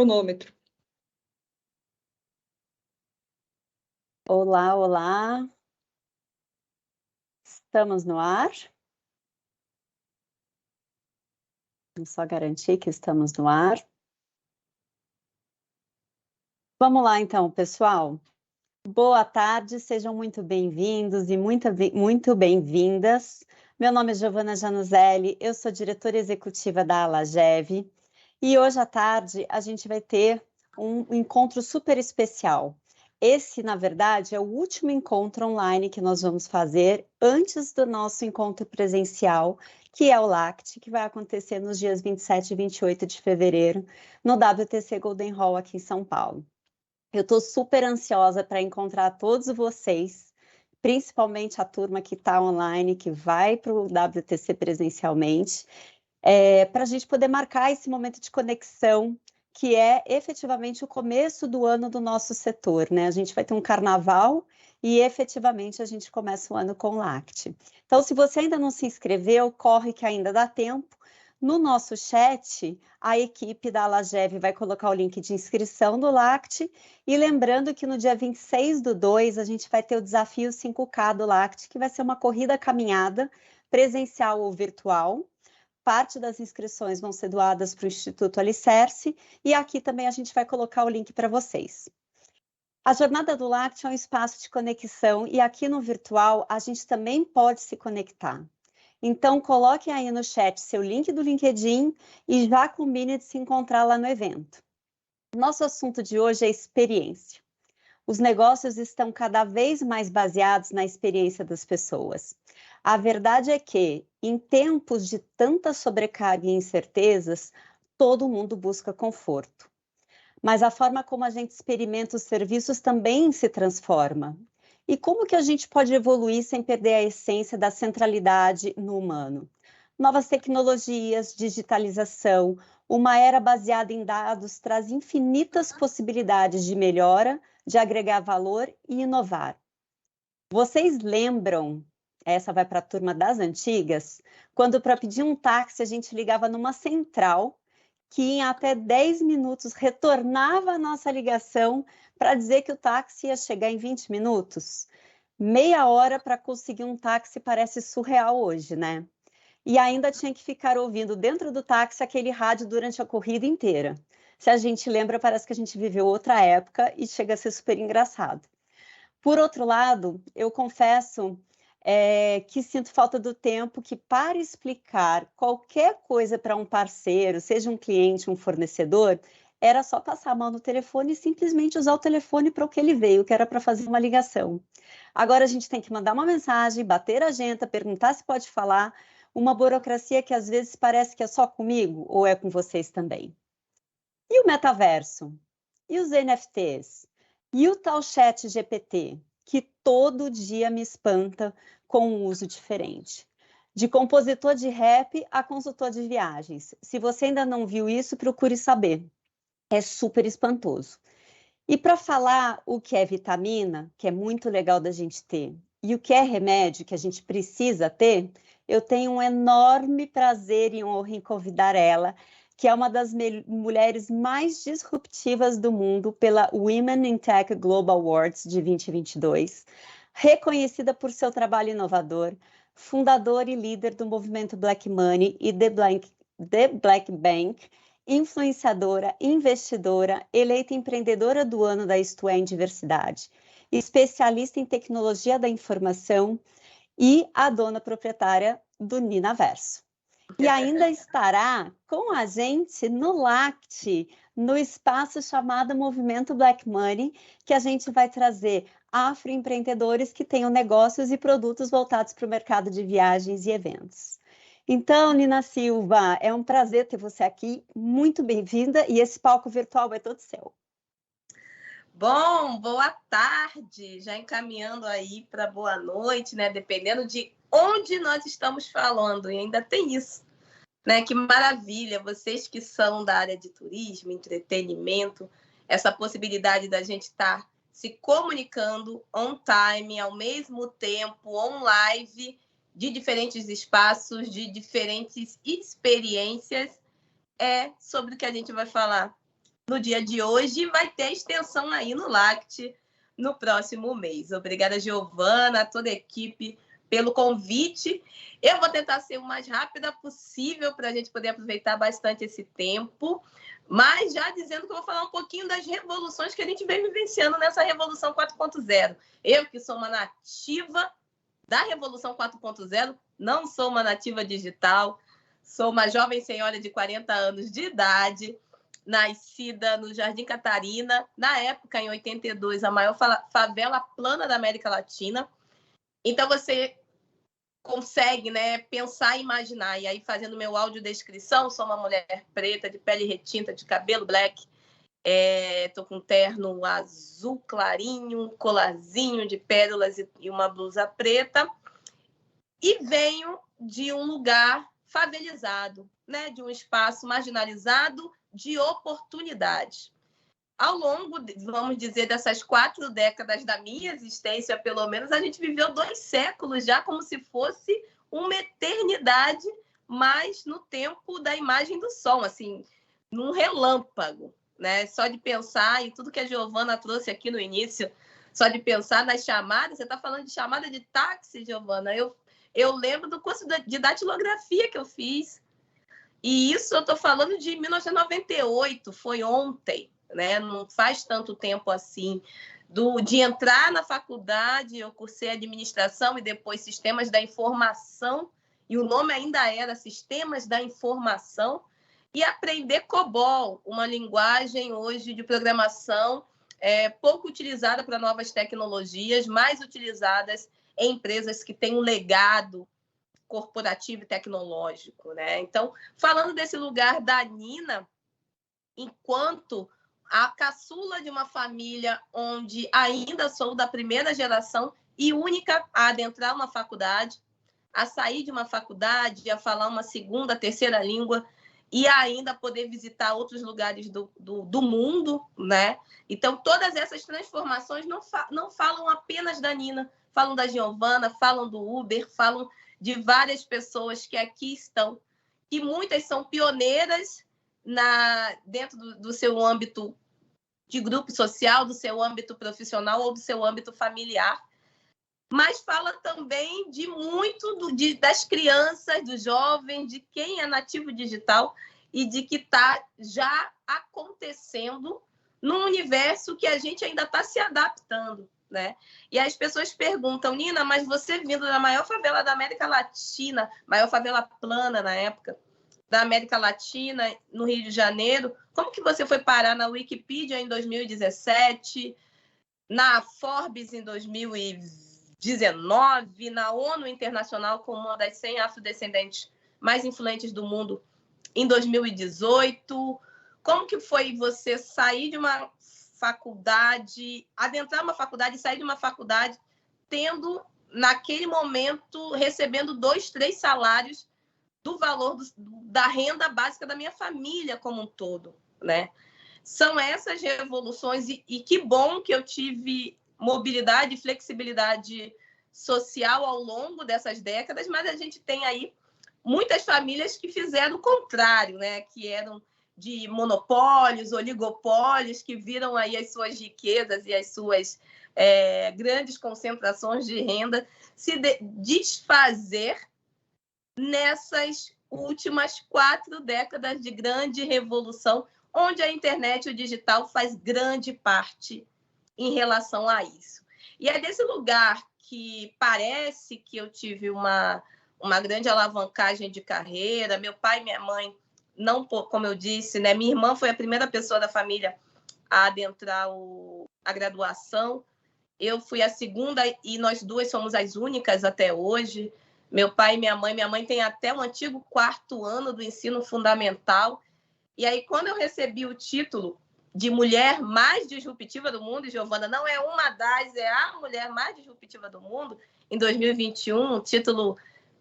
cronômetro. Olá, olá. Estamos no ar. Vamos só garantir que estamos no ar. Vamos lá, então, pessoal. Boa tarde, sejam muito bem-vindos e muito bem-vindas. Meu nome é Giovana Januzelli, eu sou diretora executiva da Alagev e hoje à tarde a gente vai ter um encontro super especial. Esse, na verdade, é o último encontro online que nós vamos fazer antes do nosso encontro presencial, que é o LACT, que vai acontecer nos dias 27 e 28 de fevereiro, no WTC Golden Hall aqui em São Paulo. Eu estou super ansiosa para encontrar todos vocês, principalmente a turma que está online, que vai para o WTC presencialmente, para a gente poder marcar esse momento de conexão, que é efetivamente o começo do ano do nosso setor, né? A gente vai ter um carnaval e efetivamente a gente começa o ano com o LACT. Então, se você ainda não se inscreveu, corre que ainda dá tempo. No nosso chat, a equipe da Alagev vai colocar o link de inscrição do LACT e lembrando que no dia 26/2 a gente vai ter o desafio 5K do LACT, que vai ser uma corrida caminhada presencial ou virtual. Parte das inscrições vão ser doadas para o Instituto Alicerce e aqui também a gente vai colocar o link para vocês. A Jornada do LACT é um espaço de conexão e aqui no virtual a gente também pode se conectar. Então, coloquem aí no chat seu link do LinkedIn e já combine de se encontrar lá no evento. Nosso assunto de hoje é experiência. Os negócios estão cada vez mais baseados na experiência das pessoas. A verdade é que, em tempos de tanta sobrecarga e incertezas, todo mundo busca conforto. Mas a forma como a gente experimenta os serviços também se transforma. E como que a gente pode evoluir sem perder a essência da centralidade no humano? Novas tecnologias, digitalização, uma era baseada em dados traz infinitas possibilidades de melhora, de agregar valor e inovar. Vocês lembram, essa vai para a turma das antigas, quando para pedir um táxi a gente ligava numa central que em até 10 minutos retornava a nossa ligação para dizer que o táxi ia chegar em 20 minutos? Meia hora para conseguir um táxi parece surreal hoje, né? E ainda tinha que ficar ouvindo dentro do táxi aquele rádio durante a corrida inteira. Se a gente lembra, parece que a gente viveu outra época e chega a ser super engraçado. Por outro lado, eu confesso que sinto falta do tempo que, para explicar qualquer coisa para um parceiro, seja um cliente, um fornecedor, era só passar a mão no telefone e simplesmente usar o telefone para o que ele veio, que era para fazer uma ligação. Agora a gente tem que mandar uma mensagem, bater a agenda, perguntar se pode falar, uma burocracia que às vezes parece que é só comigo ou é com vocês também. E o metaverso? E os NFTs? E o tal chat GPT, que todo dia me espanta com um uso diferente. De compositor de rap a consultor de viagens. Se você ainda não viu isso, procure saber. É super espantoso. E para falar o que é vitamina, que é muito legal da gente ter, e o que é remédio, que a gente precisa ter, eu tenho um enorme prazer e honra em convidar ela, que é uma das mulheres mais disruptivas do mundo pela Women in Tech Global Awards de 2022, reconhecida por seu trabalho inovador, fundadora e líder do movimento Black Money e The Black Bank, influenciadora, investidora, eleita empreendedora do ano da Isto É em Diversidade, especialista em tecnologia da informação e a dona proprietária do Ninaverso. E ainda estará com a gente no LACT, no espaço chamado Movimento Black Money, que a gente vai trazer afroempreendedores que tenham negócios e produtos voltados para o mercado de viagens e eventos. Então, Nina Silva, é um prazer ter você aqui, muito bem-vinda, e esse palco virtual é todo seu. Bom, boa tarde, já encaminhando aí para boa noite, né? Dependendo de onde nós estamos falando, e ainda tem isso, né? Que maravilha, vocês que são da área de turismo, entretenimento, essa possibilidade da gente estar se comunicando on time, ao mesmo tempo, on live, de diferentes espaços, de diferentes experiências, é sobre o que a gente vai falar no dia de hoje e vai ter extensão aí no LACT no próximo mês. Obrigada, Giovana, a toda a equipe pelo convite. Eu vou tentar ser o mais rápida possível para a gente poder aproveitar bastante esse tempo, mas já dizendo que eu vou falar um pouquinho das revoluções que a gente vem vivenciando nessa Revolução 4.0. Eu, que sou uma nativa da Revolução 4.0, não sou uma nativa digital, sou uma jovem senhora de 40 anos de idade, nascida no Jardim Catarina, na época, em 82, a maior favela plana da América Latina. Então, você consegue, né, pensar e imaginar. E aí, fazendo meu audiodescrição, sou uma mulher preta, de pele retinta, de cabelo black, tô com um terno azul clarinho, um colarzinho de pérolas e uma blusa preta. E venho de um lugar favelizado, né, de um espaço marginalizado de oportunidade. Ao longo, vamos dizer, dessas 4 décadas da minha existência, pelo menos, a gente viveu 2 séculos já, como se fosse uma eternidade, mas no tempo da imagem do som, assim, num relâmpago, né? Só de pensar em tudo que a Giovana trouxe aqui no início, só de pensar nas chamadas, você está falando de chamada de táxi, Giovana, eu lembro do curso de datilografia que eu fiz, e isso eu estou falando de 1998, foi ontem, né? Não faz tanto tempo assim. De entrar na faculdade, eu cursei administração e depois sistemas da informação, e o nome ainda era Sistemas da Informação, e aprender COBOL, uma linguagem hoje de programação pouco utilizada para novas tecnologias, mais utilizadas em empresas que têm um legado corporativo e tecnológico, né? Então, falando desse lugar da Nina, enquanto a caçula de uma família onde ainda sou da primeira geração e única a adentrar uma faculdade, a sair de uma faculdade, a falar uma segunda, terceira língua e ainda poder visitar outros lugares do mundo, né? Então, todas essas transformações não falam apenas da Nina, falam da Giovana, falam do Uber, falam de várias pessoas que aqui estão, e muitas são pioneiras dentro do seu âmbito de grupo social, do seu âmbito profissional ou do seu âmbito familiar, mas fala também de muito das crianças, dos jovens, de quem é nativo digital e de que está já acontecendo num universo que a gente ainda está se adaptando, né? E as pessoas perguntam, Nina, mas você vindo da maior favela da América Latina, maior favela plana na época, da América Latina, no Rio de Janeiro, como que você foi parar na Wikipedia em 2017, na Forbes em 2019, na ONU Internacional como uma das 100 afrodescendentes mais influentes do mundo em 2018? Como que foi você sair de uma faculdade, adentrar uma faculdade e sair de uma faculdade, tendo, naquele momento, recebendo 2, 3 salários do valor da renda básica da minha família como um todo, né? São essas revoluções, e que bom que eu tive mobilidade e flexibilidade social ao longo dessas décadas, mas a gente tem aí muitas famílias que fizeram o contrário, né? Que eram de monopólios, oligopólios, que viram aí as suas riquezas e as suas grandes concentrações de renda se desfazer nessas últimas 4 décadas de grande revolução, onde a internet e o digital faz grande parte em relação a isso. E é desse lugar que parece que eu tive uma grande alavancagem de carreira. Meu pai e minha mãe, não, como eu disse, né? Minha irmã foi a primeira pessoa da família a adentrar a graduação. Eu fui a segunda e nós duas somos as únicas até hoje. Meu pai e minha mãe tem até um antigo 4º ano do ensino fundamental. E aí, quando eu recebi o título de mulher mais disruptiva do mundo, e Giovana não é uma das, é a mulher mais disruptiva do mundo, em 2021, um título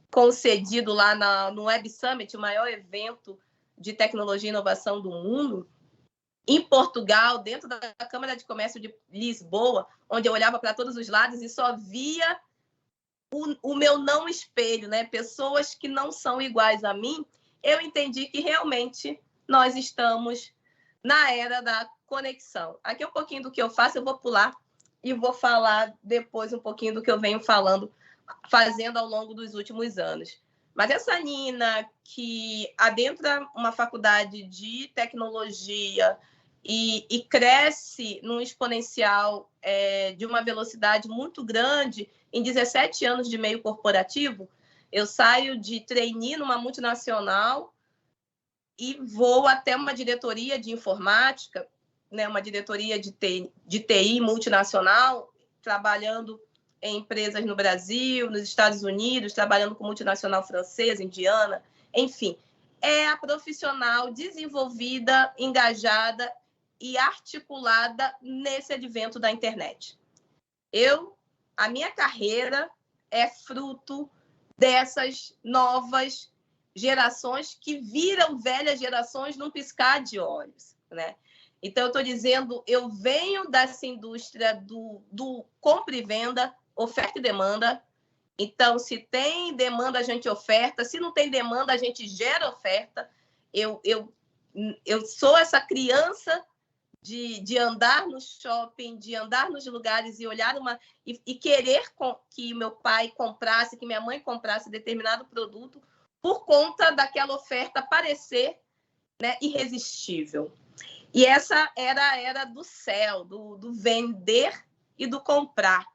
concedido lá no Web Summit, o maior evento de tecnologia e inovação do mundo, em Portugal, dentro da Câmara de Comércio de Lisboa, onde eu olhava para todos os lados e só via o meu não espelho, né? Pessoas que não são iguais a mim, eu entendi que realmente nós estamos na era da conexão. Aqui um pouquinho do que eu faço, eu vou pular e vou falar depois um pouquinho do que eu venho fazendo ao longo dos últimos anos. Mas essa Nina que adentra uma faculdade de tecnologia e cresce num exponencial de uma velocidade muito grande em 17 anos de meio corporativo, eu saio de trainee numa multinacional e vou até uma diretoria de informática, né, uma diretoria de TI multinacional, trabalhando em empresas no Brasil, nos Estados Unidos, trabalhando com multinacional francesa, indiana, enfim. É a profissional desenvolvida, engajada e articulada nesse advento da internet. A minha carreira é fruto dessas novas gerações que viram velhas gerações num piscar de olhos, né? Então, eu estou dizendo, eu venho dessa indústria do compra e venda, oferta e demanda. Então, se tem demanda, a gente oferta. Se não tem demanda, a gente gera oferta. Eu sou essa criança de andar no shopping, de andar nos lugares e olhar e querer que meu pai comprasse, que minha mãe comprasse determinado produto por conta daquela oferta parecer, né, irresistível. E essa era a era do céu, do vender e do comprar,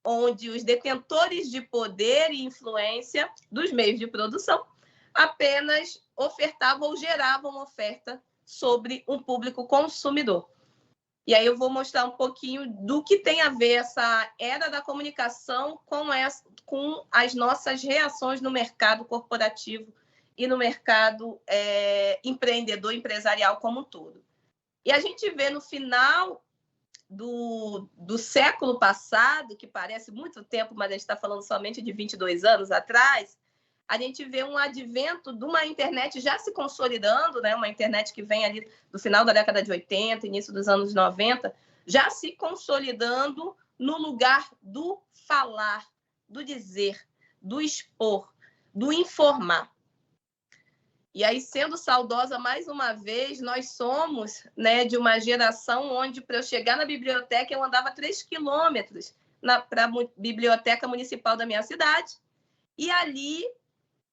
onde os detentores de poder e influência dos meios de produção apenas ofertavam ou geravam oferta sobre um público consumidor. E aí eu vou mostrar um pouquinho do que tem a ver essa era da comunicação com as nossas reações no mercado corporativo e no mercado empreendedor, empresarial como um todo. E a gente vê no final do século passado, que parece muito tempo, mas a gente está falando somente de 22 anos atrás, a gente vê um advento de uma internet já se consolidando, né? Uma internet que vem ali do final da década de 80, início dos anos 90, já se consolidando no lugar do falar, do dizer, do expor, do informar. E aí, sendo saudosa mais uma vez, nós somos, né, de uma geração onde, para eu chegar na biblioteca, eu andava 3 quilômetros para a biblioteca municipal da minha cidade, e ali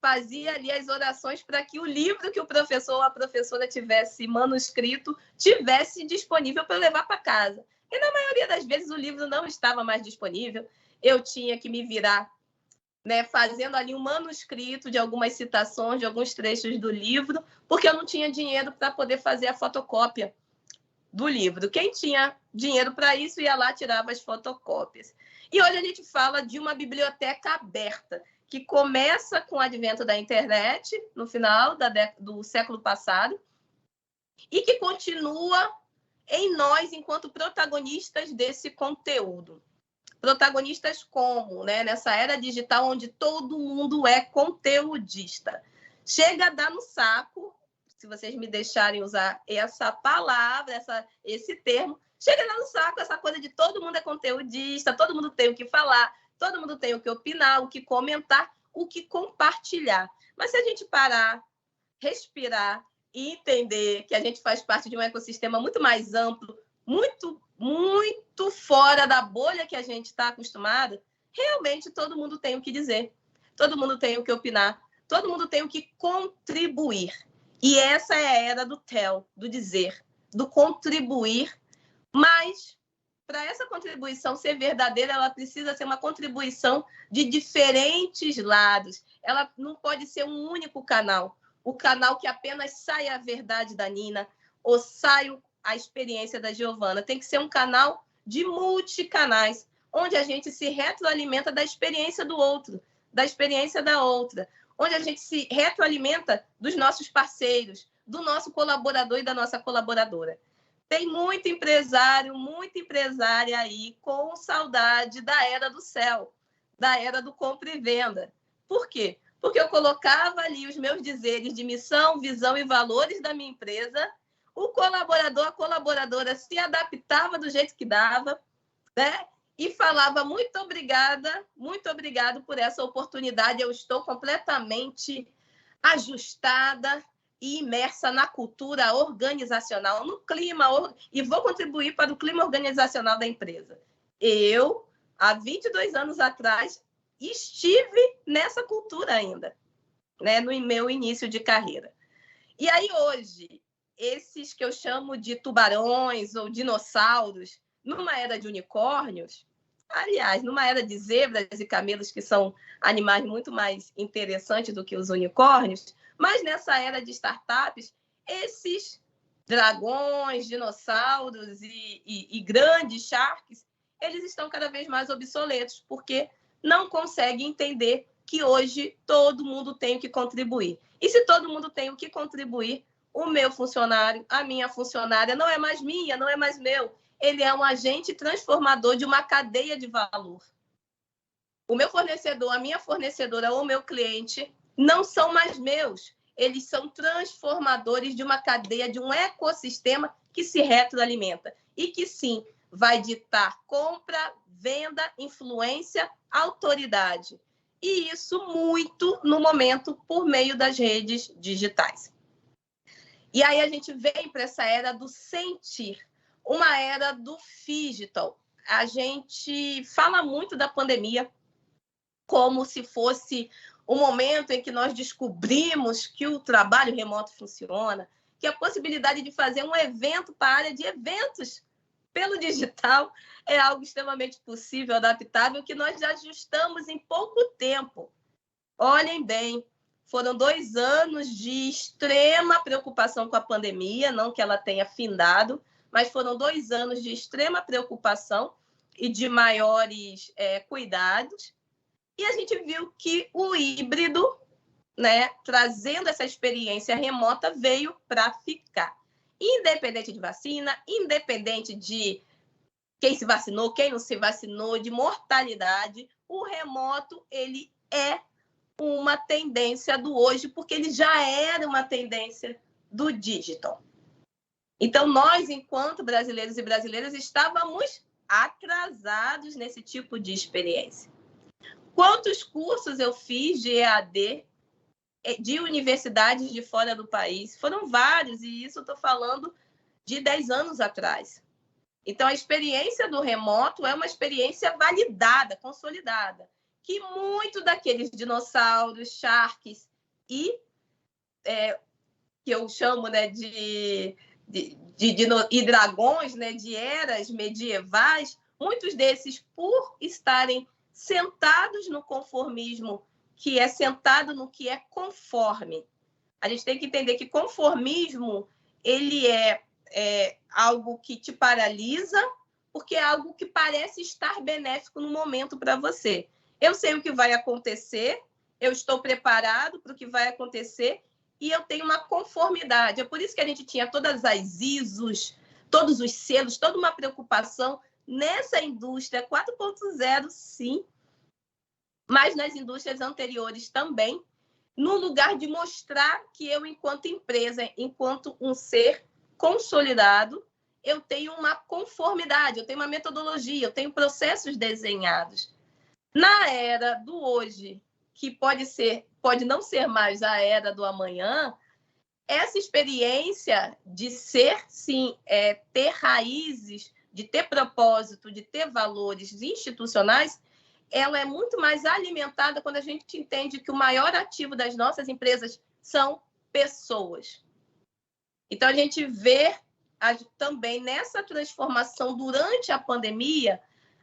fazia ali as orações para que o livro que o professor ou a professora tivesse manuscrito tivesse disponível para eu levar para casa. E na maioria das vezes o livro não estava mais disponível, eu tinha que me virar, né, fazendo ali um manuscrito de algumas citações, de alguns trechos do livro, porque eu não tinha dinheiro para poder fazer a fotocópia do livro. Quem tinha dinheiro para isso ia lá, tirava as fotocópias. E hoje a gente fala de uma biblioteca aberta, que começa com o advento da internet, no final do século passado, e que continua em nós, enquanto protagonistas desse conteúdo. Protagonistas como, né, nessa era digital onde todo mundo é conteudista. Chega a dar no saco, se vocês me deixarem usar essa palavra, esse termo, chega a dar no saco essa coisa de todo mundo é conteudista, todo mundo tem o que falar, todo mundo tem o que opinar, o que comentar, o que compartilhar. Mas se a gente parar, respirar e entender que a gente faz parte de um ecossistema muito mais amplo, muito, muito fora da bolha que a gente está acostumado, realmente todo mundo tem o que dizer, todo mundo tem o que opinar, todo mundo tem o que contribuir. E essa é a era do tell, do dizer, do contribuir, mas para essa contribuição ser verdadeira, ela precisa ser uma contribuição de diferentes lados. Ela não pode ser um único canal. O canal que apenas sai a verdade da Nina ou sai a experiência da Giovana. Tem que ser um canal de multicanais, onde a gente se retroalimenta da experiência do outro, da experiência da outra, onde a gente se retroalimenta dos nossos parceiros, do nosso colaborador e da nossa colaboradora. Tem muito empresário, muita empresária aí com saudade da era do céu, da era do compra e venda. Por quê? Porque eu colocava ali os meus dizeres de missão, visão e valores da minha empresa, o colaborador, a colaboradora se adaptava do jeito que dava, né? E falava muito obrigado por essa oportunidade, eu estou completamente ajustada e imersa na cultura organizacional, no clima, e vou contribuir para o clima organizacional da empresa. Eu, há 22 anos atrás, estive nessa cultura ainda, né, no meu início de carreira. E aí, hoje, esses que eu chamo de tubarões ou dinossauros, numa era de unicórnios, aliás, numa era de zebras e camelos, que são animais muito mais interessantes do que os unicórnios, mas nessa era de startups, esses dragões, dinossauros e grandes sharks, eles estão cada vez mais obsoletos, porque não conseguem entender que hoje todo mundo tem que contribuir. E se todo mundo tem o que contribuir, o meu funcionário, a minha funcionária, não é mais minha, não é mais meu. Ele é um agente transformador de uma cadeia de valor. O meu fornecedor, a minha fornecedora ou o meu cliente não são mais meus. Eles são transformadores de uma cadeia, de um ecossistema que se retroalimenta e que, sim, vai ditar compra, venda, influência, autoridade. E isso muito no momento por meio das redes digitais. E aí a gente vem para essa era do sentir, uma era do phygital. A gente fala muito da pandemia como se fosse o momento em que nós descobrimos que o trabalho remoto funciona, que a possibilidade de fazer um evento para a área de eventos pelo digital é algo extremamente possível, adaptável, que nós já ajustamos em pouco tempo. Olhem bem, foram 2 anos de extrema preocupação com a pandemia, não que ela tenha findado, mas foram 2 anos de extrema preocupação e de maiores cuidados. E a gente viu que o híbrido, né, trazendo essa experiência remota, veio para ficar. Independente de vacina, independente de quem se vacinou, quem não se vacinou, de mortalidade, o remoto ele é uma tendência do hoje, porque ele já era uma tendência do digital. Então, nós, enquanto brasileiros e brasileiras, estávamos atrasados nesse tipo de experiência. Quantos cursos eu fiz de EAD de universidades de fora do país? Foram vários, e isso eu estou falando de 10 anos atrás. Então, a experiência do remoto é uma experiência validada, consolidada, que muito daqueles dinossauros, sharks e que eu chamo, né, de dragões, né, de eras medievais, muitos desses, por estarem sentados no conformismo, que é sentado no que é conforme. A gente tem que entender que conformismo ele é algo que te paralisa, porque é algo que parece estar benéfico no momento para você. Eu sei o que vai acontecer, eu estou preparado para o que vai acontecer e eu tenho uma conformidade. É por isso que a gente tinha todas as ISOs, todos os selos, toda uma preocupação nessa indústria 4.0, sim, mas nas indústrias anteriores também, no lugar de mostrar que eu, enquanto empresa, enquanto um ser consolidado, eu tenho uma conformidade, eu tenho uma metodologia, eu tenho processos desenhados. Na era do hoje, que pode não ser mais a era do amanhã, essa experiência de ser, sim, ter raízes, de ter propósito, de ter valores institucionais, ela é muito mais alimentada quando a gente entende que o maior ativo das nossas empresas são pessoas. Então, a gente vê também nessa transformação durante a pandemia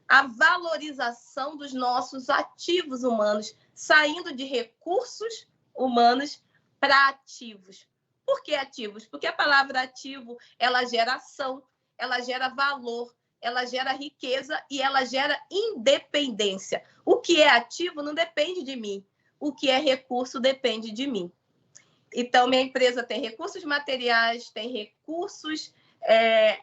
a valorização dos nossos ativos humanos, saindo de recursos humanos para ativos. Por que ativos? Porque a palavra ativo, ela gera ação, ela gera valor, ela gera riqueza e ela gera independência. O que é ativo não depende de mim, o que é recurso depende de mim. Então, minha empresa tem recursos materiais, tem recursos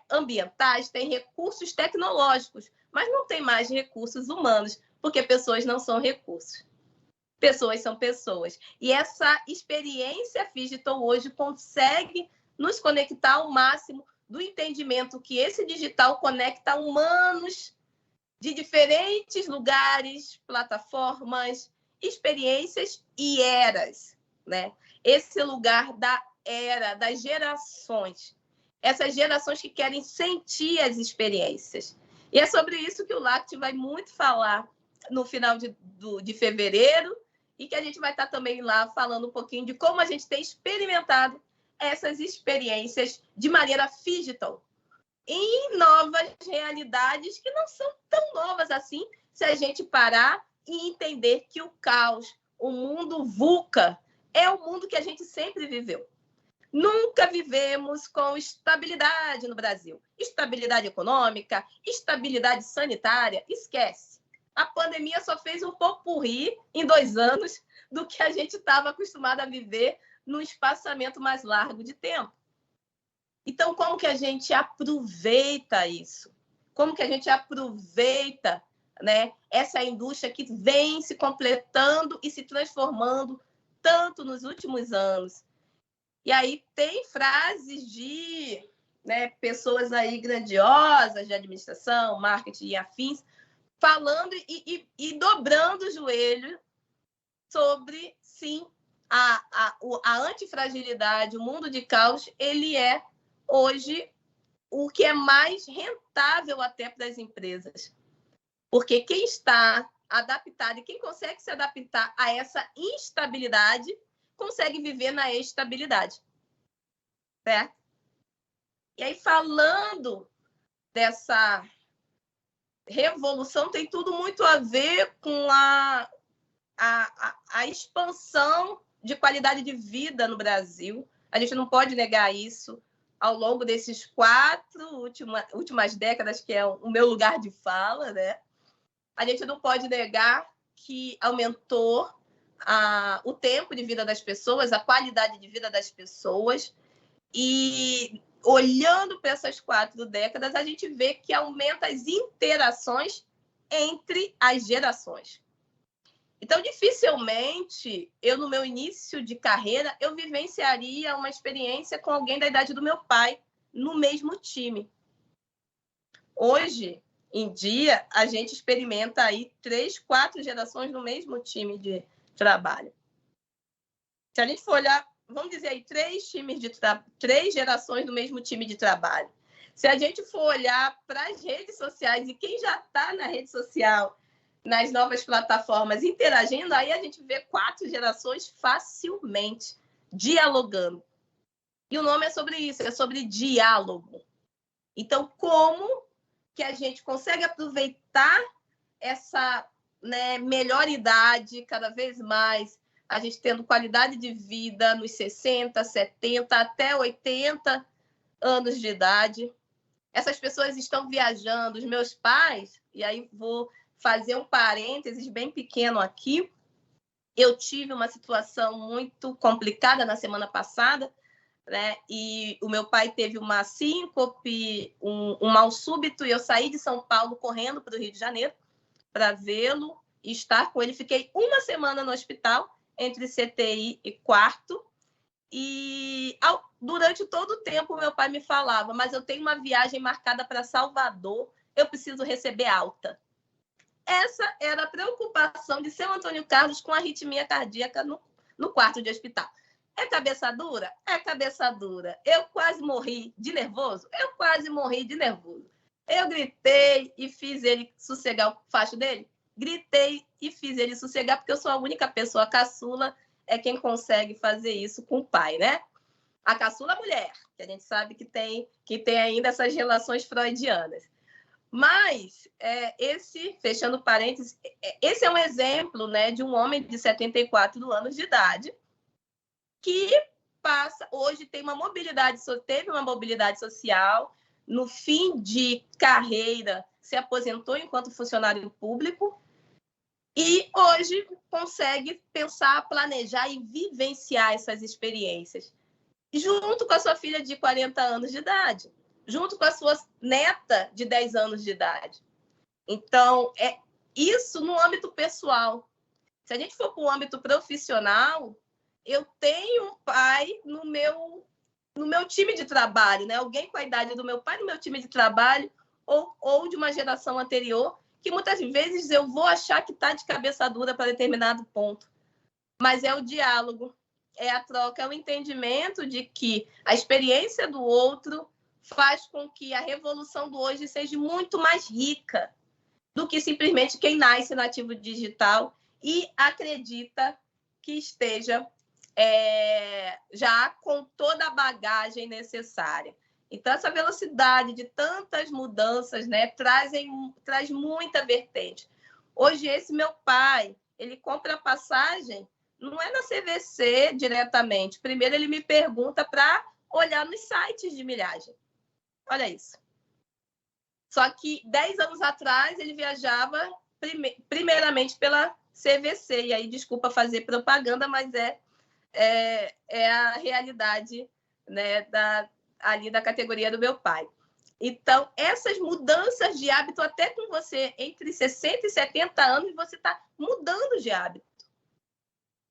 ambientais, tem recursos tecnológicos, mas não tem mais recursos humanos, porque pessoas não são recursos. Pessoas são pessoas. E essa experiência Phygital hoje consegue nos conectar ao máximo do entendimento que esse digital conecta humanos de diferentes lugares, plataformas, experiências e eras, né? Esse lugar da era das gerações. Essas gerações que querem sentir as experiências. E é sobre isso que o LACT vai muito falar no final de fevereiro, e que a gente vai estar também lá falando um pouquinho de como a gente tem experimentado essas experiências de maneira digital, em novas realidades que não são tão novas assim, se a gente parar e entender que o caos, o mundo VUCA, é o mundo que a gente sempre viveu. Nunca vivemos com estabilidade no Brasil. Estabilidade econômica, estabilidade sanitária, esquece. A pandemia só fez um popurrí em 2 anos do que a gente estava acostumado a viver num espaçamento mais largo de tempo. Então, como que a gente aproveita isso? Como que a gente aproveita, né, essa indústria que vem se completando e se transformando tanto nos últimos anos? E aí tem frases de, né, pessoas aí grandiosas de administração, marketing e afins, falando e dobrando o joelho sobre, sim, a antifragilidade, o mundo de caos, ele é hoje o que é mais rentável até para as empresas. Porque quem está adaptado e quem consegue se adaptar a essa instabilidade consegue viver na estabilidade. Certo? E aí, falando dessa revolução, tem tudo muito a ver com a expansão de qualidade de vida no Brasil. A gente não pode negar isso. Ao longo desses 4 últimas décadas, que é o meu lugar de fala, né? A gente não pode negar que aumentou o tempo de vida das pessoas, a qualidade de vida das pessoas. E olhando para essas 4 décadas, a gente vê que aumenta as interações entre as gerações. Então, dificilmente, eu, no meu início de carreira, eu vivenciaria uma experiência com alguém da idade do meu pai no mesmo time. Hoje em dia, a gente experimenta aí 3, 4 gerações no mesmo time de trabalho. Se a gente for olhar, vamos dizer aí, 3 gerações no mesmo time de trabalho. Se a gente for olhar para as redes sociais e quem já está na rede social, nas novas plataformas, interagindo, aí a gente vê 4 gerações facilmente dialogando. E o nome é sobre isso, é sobre diálogo. Então, como que a gente consegue aproveitar essa, né, melhor idade cada vez mais, a gente tendo qualidade de vida nos 60, 70, até 80 anos de idade. Essas pessoas estão viajando, os meus pais, e aí vou fazer um parênteses bem pequeno aqui. Eu tive uma situação muito complicada na semana passada, né? E o meu pai teve uma síncope, um mal súbito, e eu saí de São Paulo correndo para o Rio de Janeiro para vê-lo e estar com ele. Fiquei 1 semana no hospital, entre CTI e quarto, e durante todo o tempo meu pai me falava: mas eu tenho uma viagem marcada para Salvador, eu preciso receber alta. Essa era a preocupação de seu Antônio Carlos com arritmia cardíaca no quarto de hospital. É cabeça dura? É cabeça dura. Eu quase morri de nervoso? Eu quase morri de nervoso. Eu gritei e fiz ele sossegar o facho dele? Gritei e fiz ele sossegar, porque eu sou a única pessoa caçula, é quem consegue fazer isso com o pai, né? A caçula mulher, que a gente sabe que tem ainda essas relações freudianas. Mas, fechando parênteses, esse é um exemplo, né, de um homem de 74 anos de idade que hoje teve uma mobilidade social, no fim de carreira se aposentou enquanto funcionário público e hoje consegue pensar, planejar e vivenciar essas experiências junto com a sua filha de 40 anos de idade, junto com a sua neta de 10 anos de idade. Então, é isso no âmbito pessoal. Se a gente for para o âmbito profissional, eu tenho um pai no meu time de trabalho, né? Alguém com a idade do meu pai no meu time de trabalho ou de uma geração anterior, que muitas vezes eu vou achar que está de cabeça dura para determinado ponto. Mas é o diálogo, é a troca, é o entendimento de que a experiência do outro faz com que a revolução do hoje seja muito mais rica do que simplesmente quem nasce nativo digital e acredita que esteja já com toda a bagagem necessária. Então, essa velocidade de tantas mudanças, né, traz muita vertente. Hoje, esse meu pai, ele compra a passagem, não é na CVC diretamente. Primeiro, ele me pergunta para olhar nos sites de milhagem. Olha isso. Só que 10 anos atrás, ele viajava primeiramente pela CVC. E aí, desculpa fazer propaganda, mas é a realidade, né, ali da categoria do meu pai. Então, essas mudanças de hábito, até com você, entre 60 e 70 anos, você está mudando de hábito.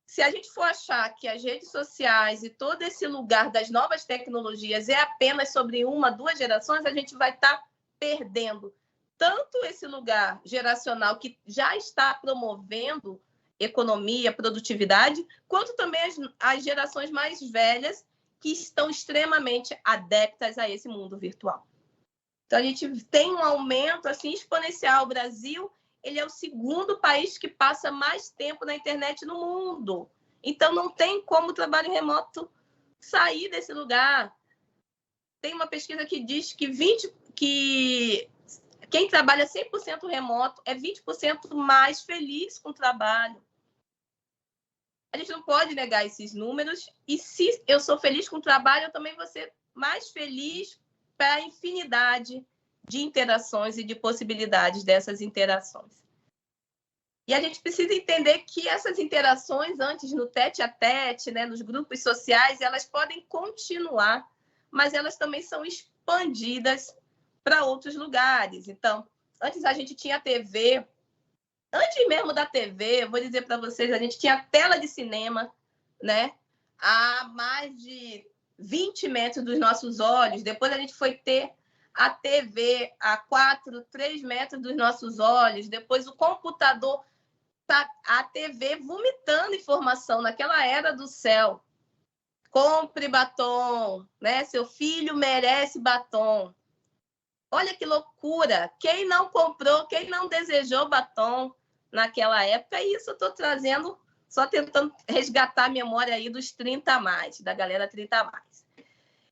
Se a gente for achar que as redes sociais e todo esse lugar das novas tecnologias é apenas sobre 1, 2 gerações, a gente vai estar perdendo tanto esse lugar geracional que já está promovendo economia, produtividade, quanto também as gerações mais velhas que estão extremamente adeptas a esse mundo virtual. Então, a gente tem um aumento assim, exponencial. O Brasil, ele é o segundo país que passa mais tempo na internet no mundo. Então, não tem como o trabalho remoto sair desse lugar. Tem uma pesquisa que diz que quem trabalha 100% remoto é 20% mais feliz com o trabalho. A gente não pode negar esses números. E se eu sou feliz com o trabalho, eu também vou ser mais feliz para a infinidade de interações e de possibilidades dessas interações. E a gente precisa entender que essas interações, antes no tete-a-tete, né, nos grupos sociais, elas podem continuar, mas elas também são expandidas para outros lugares. Então, antes a gente tinha TV. Antes mesmo da TV, eu vou dizer para vocês, a gente tinha tela de cinema, né, a mais de 20 metros dos nossos olhos. Depois a gente foi ter a TV a 3 metros dos nossos olhos. Depois o computador, a TV vomitando informação naquela era do céu. Compre batom, né? Seu filho merece batom. Olha que loucura! Quem não comprou, quem não desejou batom naquela época, e isso eu estou trazendo, só tentando resgatar a memória aí dos 30 a mais, da galera 30 a mais.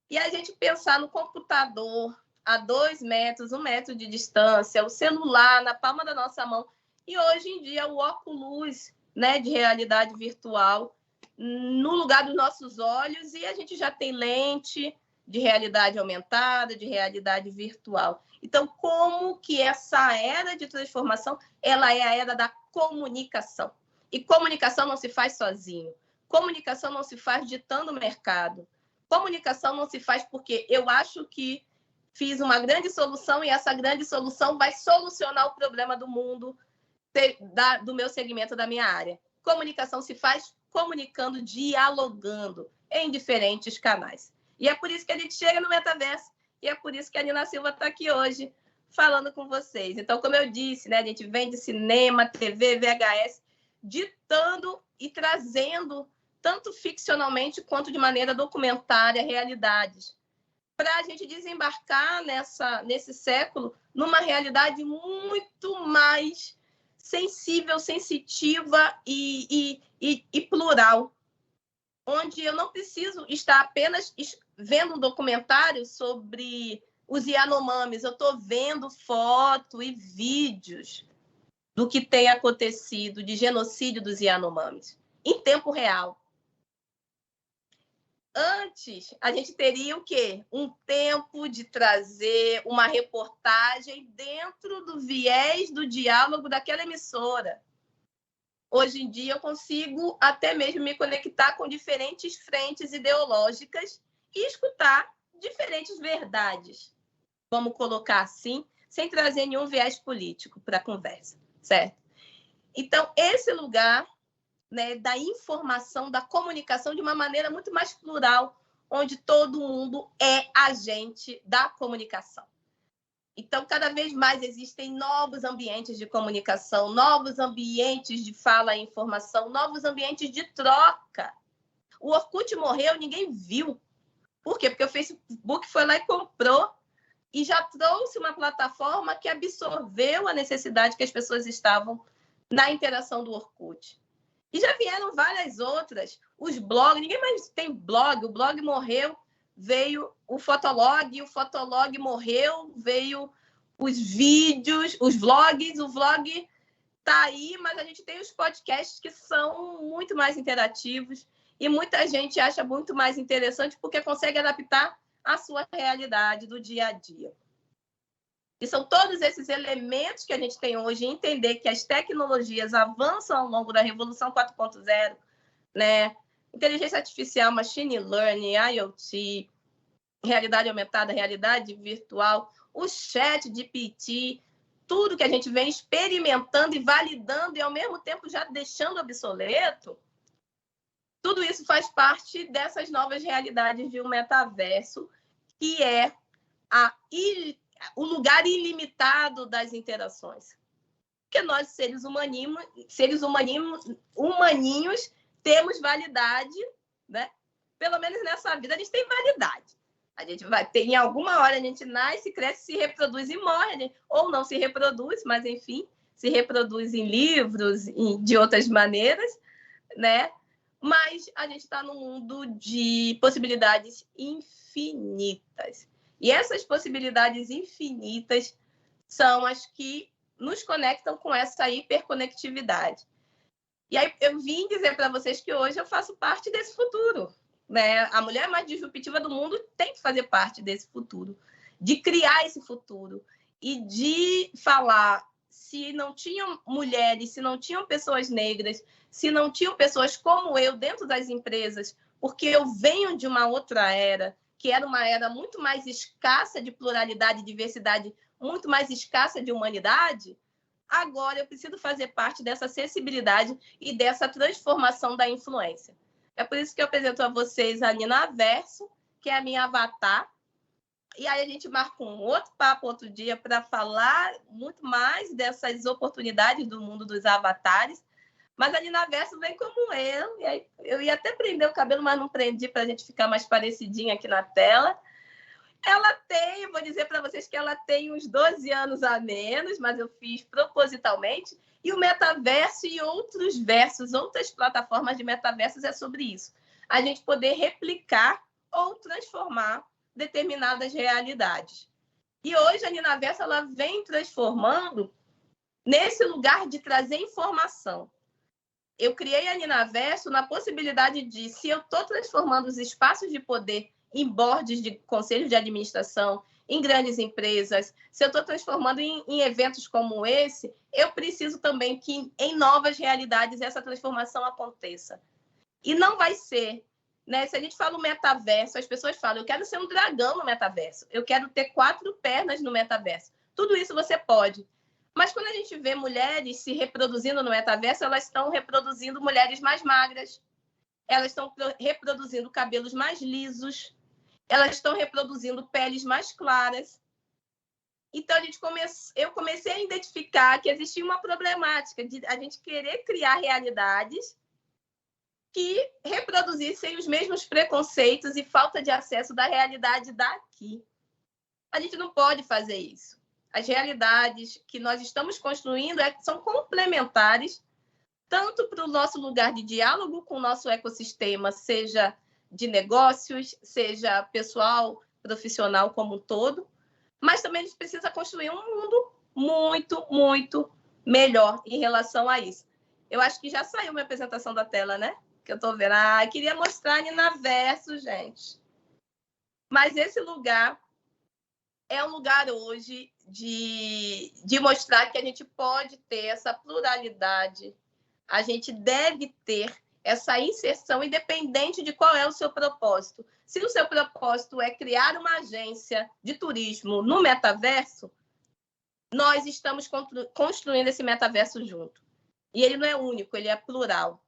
E a gente pensar no computador a 2 metros, 1 metro de distância, o celular na palma da nossa mão, e hoje em dia o óculos, né, de realidade virtual no lugar dos nossos olhos, e a gente já tem lente de realidade aumentada, de realidade virtual. Então, como que essa era de transformação, ela é a era da comunicação. E comunicação não se faz sozinho. Comunicação não se faz ditando o mercado. Comunicação não se faz porque eu acho que fiz uma grande solução e essa grande solução vai solucionar o problema do mundo, do meu segmento, da minha área. Comunicação se faz comunicando, dialogando em diferentes canais. E é por isso que a gente chega no metaverso. E é por isso que a Nina Silva está aqui hoje falando com vocês. Então, como eu disse, né, a gente vem de cinema, TV, VHS, ditando e trazendo, tanto ficcionalmente quanto de maneira documentária, realidades, para a gente desembarcar nesse século numa realidade muito mais sensível, sensitiva e plural, onde eu não preciso estar apenas vendo um documentário sobre os Yanomamis, eu estou vendo foto e vídeos do que tem acontecido de genocídio dos Yanomamis, em tempo real. Antes, a gente teria o quê? Um tempo de trazer uma reportagem dentro do viés do diálogo daquela emissora. Hoje em dia, eu consigo até mesmo me conectar com diferentes frentes ideológicas e escutar diferentes verdades, vamos colocar assim, sem trazer nenhum viés político para a conversa, certo? Então, esse lugar, né, da informação, da comunicação de uma maneira muito mais plural, onde todo mundo é agente da comunicação. Então, cada vez mais existem novos ambientes de comunicação, novos ambientes de fala e informação, novos ambientes de troca. O Orkut morreu, ninguém viu. Por quê? Porque o Facebook foi lá e comprou e já trouxe uma plataforma que absorveu a necessidade que as pessoas estavam na interação do Orkut. E já vieram várias outras. Os blogs, ninguém mais tem blog, o blog morreu, veio o Fotolog, o Fotolog morreu, veio os vídeos, os vlogs, o vlog está aí, mas a gente tem os podcasts que são muito mais interativos e muita gente acha muito mais interessante porque consegue adaptar à sua realidade do dia a dia. E são todos esses elementos que a gente tem hoje, entender que as tecnologias avançam ao longo da Revolução 4.0, né? Inteligência artificial, machine learning, IoT, realidade aumentada, realidade virtual, o chat GPT, tudo que a gente vem experimentando e validando e, ao mesmo tempo, já deixando obsoleto, tudo isso faz parte dessas novas realidades de um metaverso, que é o lugar ilimitado das interações. Porque nós, seres humaninhos, temos validade, né? Pelo menos nessa vida, a gente tem validade. A gente vai ter, em alguma hora, a gente nasce, cresce, se reproduz e morre, ou não se reproduz, mas, enfim, se reproduz em livros e de outras maneiras, né? Mas a gente está num mundo de possibilidades infinitas. E essas possibilidades infinitas são as que nos conectam com essa hiperconectividade. E aí eu vim dizer para vocês que hoje eu faço parte desse futuro, né? A mulher mais disruptiva do mundo tem que fazer parte desse futuro, de criar esse futuro e de falar, se não tinham mulheres, se não tinham pessoas negras, se não tinham pessoas como eu dentro das empresas, porque eu venho de uma outra era, que era uma era muito mais escassa de pluralidade e diversidade, muito mais escassa de humanidade, agora eu preciso fazer parte dessa acessibilidade e dessa transformação da influência. É por isso que eu apresento a vocês a Nina Verso, que é a minha avatar. E aí a gente marca um outro papo outro dia para falar muito mais dessas oportunidades do mundo dos avatares. Mas a Nina Verso vem como eu. E aí eu ia até prender o cabelo, mas não prendi para a gente ficar mais parecidinha aqui na tela. Ela tem, vou dizer para vocês que ela tem uns 12 anos a menos, mas eu fiz propositalmente. E o metaverso e outros versos, outras plataformas de metaversos é sobre isso. A gente poder replicar ou transformar determinadas realidades. E hoje a Nina Verso ela vem transformando nesse lugar de trazer informação. Eu criei a Nina Verso na possibilidade de, se eu estou transformando os espaços de poder em boards de conselhos de administração, em grandes empresas, se eu estou transformando em eventos como esse, eu preciso também que em novas realidades essa transformação aconteça. E não vai ser, né? Se a gente fala o metaverso, as pessoas falam, eu quero ser um dragão no metaverso, eu quero ter 4 pernas no metaverso. Tudo isso você pode. Mas quando a gente vê mulheres se reproduzindo no metaverso, elas estão reproduzindo mulheres mais magras, elas estão reproduzindo cabelos mais lisos, elas estão reproduzindo peles mais claras. Então, eu comecei a identificar que existia uma problemática de a gente querer criar realidades que reproduzissem os mesmos preconceitos e falta de acesso da realidade daqui. A gente não pode fazer isso. As realidades que nós estamos construindo são complementares, tanto para o nosso lugar de diálogo com o nosso ecossistema, seja de negócios, seja pessoal, profissional como um todo, mas também a gente precisa construir um mundo muito, muito melhor em relação a isso. Eu acho que já saiu minha apresentação da tela, né? Que eu estou vendo. Queria mostrar a Nina Verso, gente. Mas esse lugar é um lugar hoje de mostrar que a gente pode ter essa pluralidade, a gente deve ter essa inserção independente de qual é o seu propósito. Se o seu propósito é criar uma agência de turismo no metaverso, nós estamos construindo esse metaverso junto. E ele não é único, ele é plural.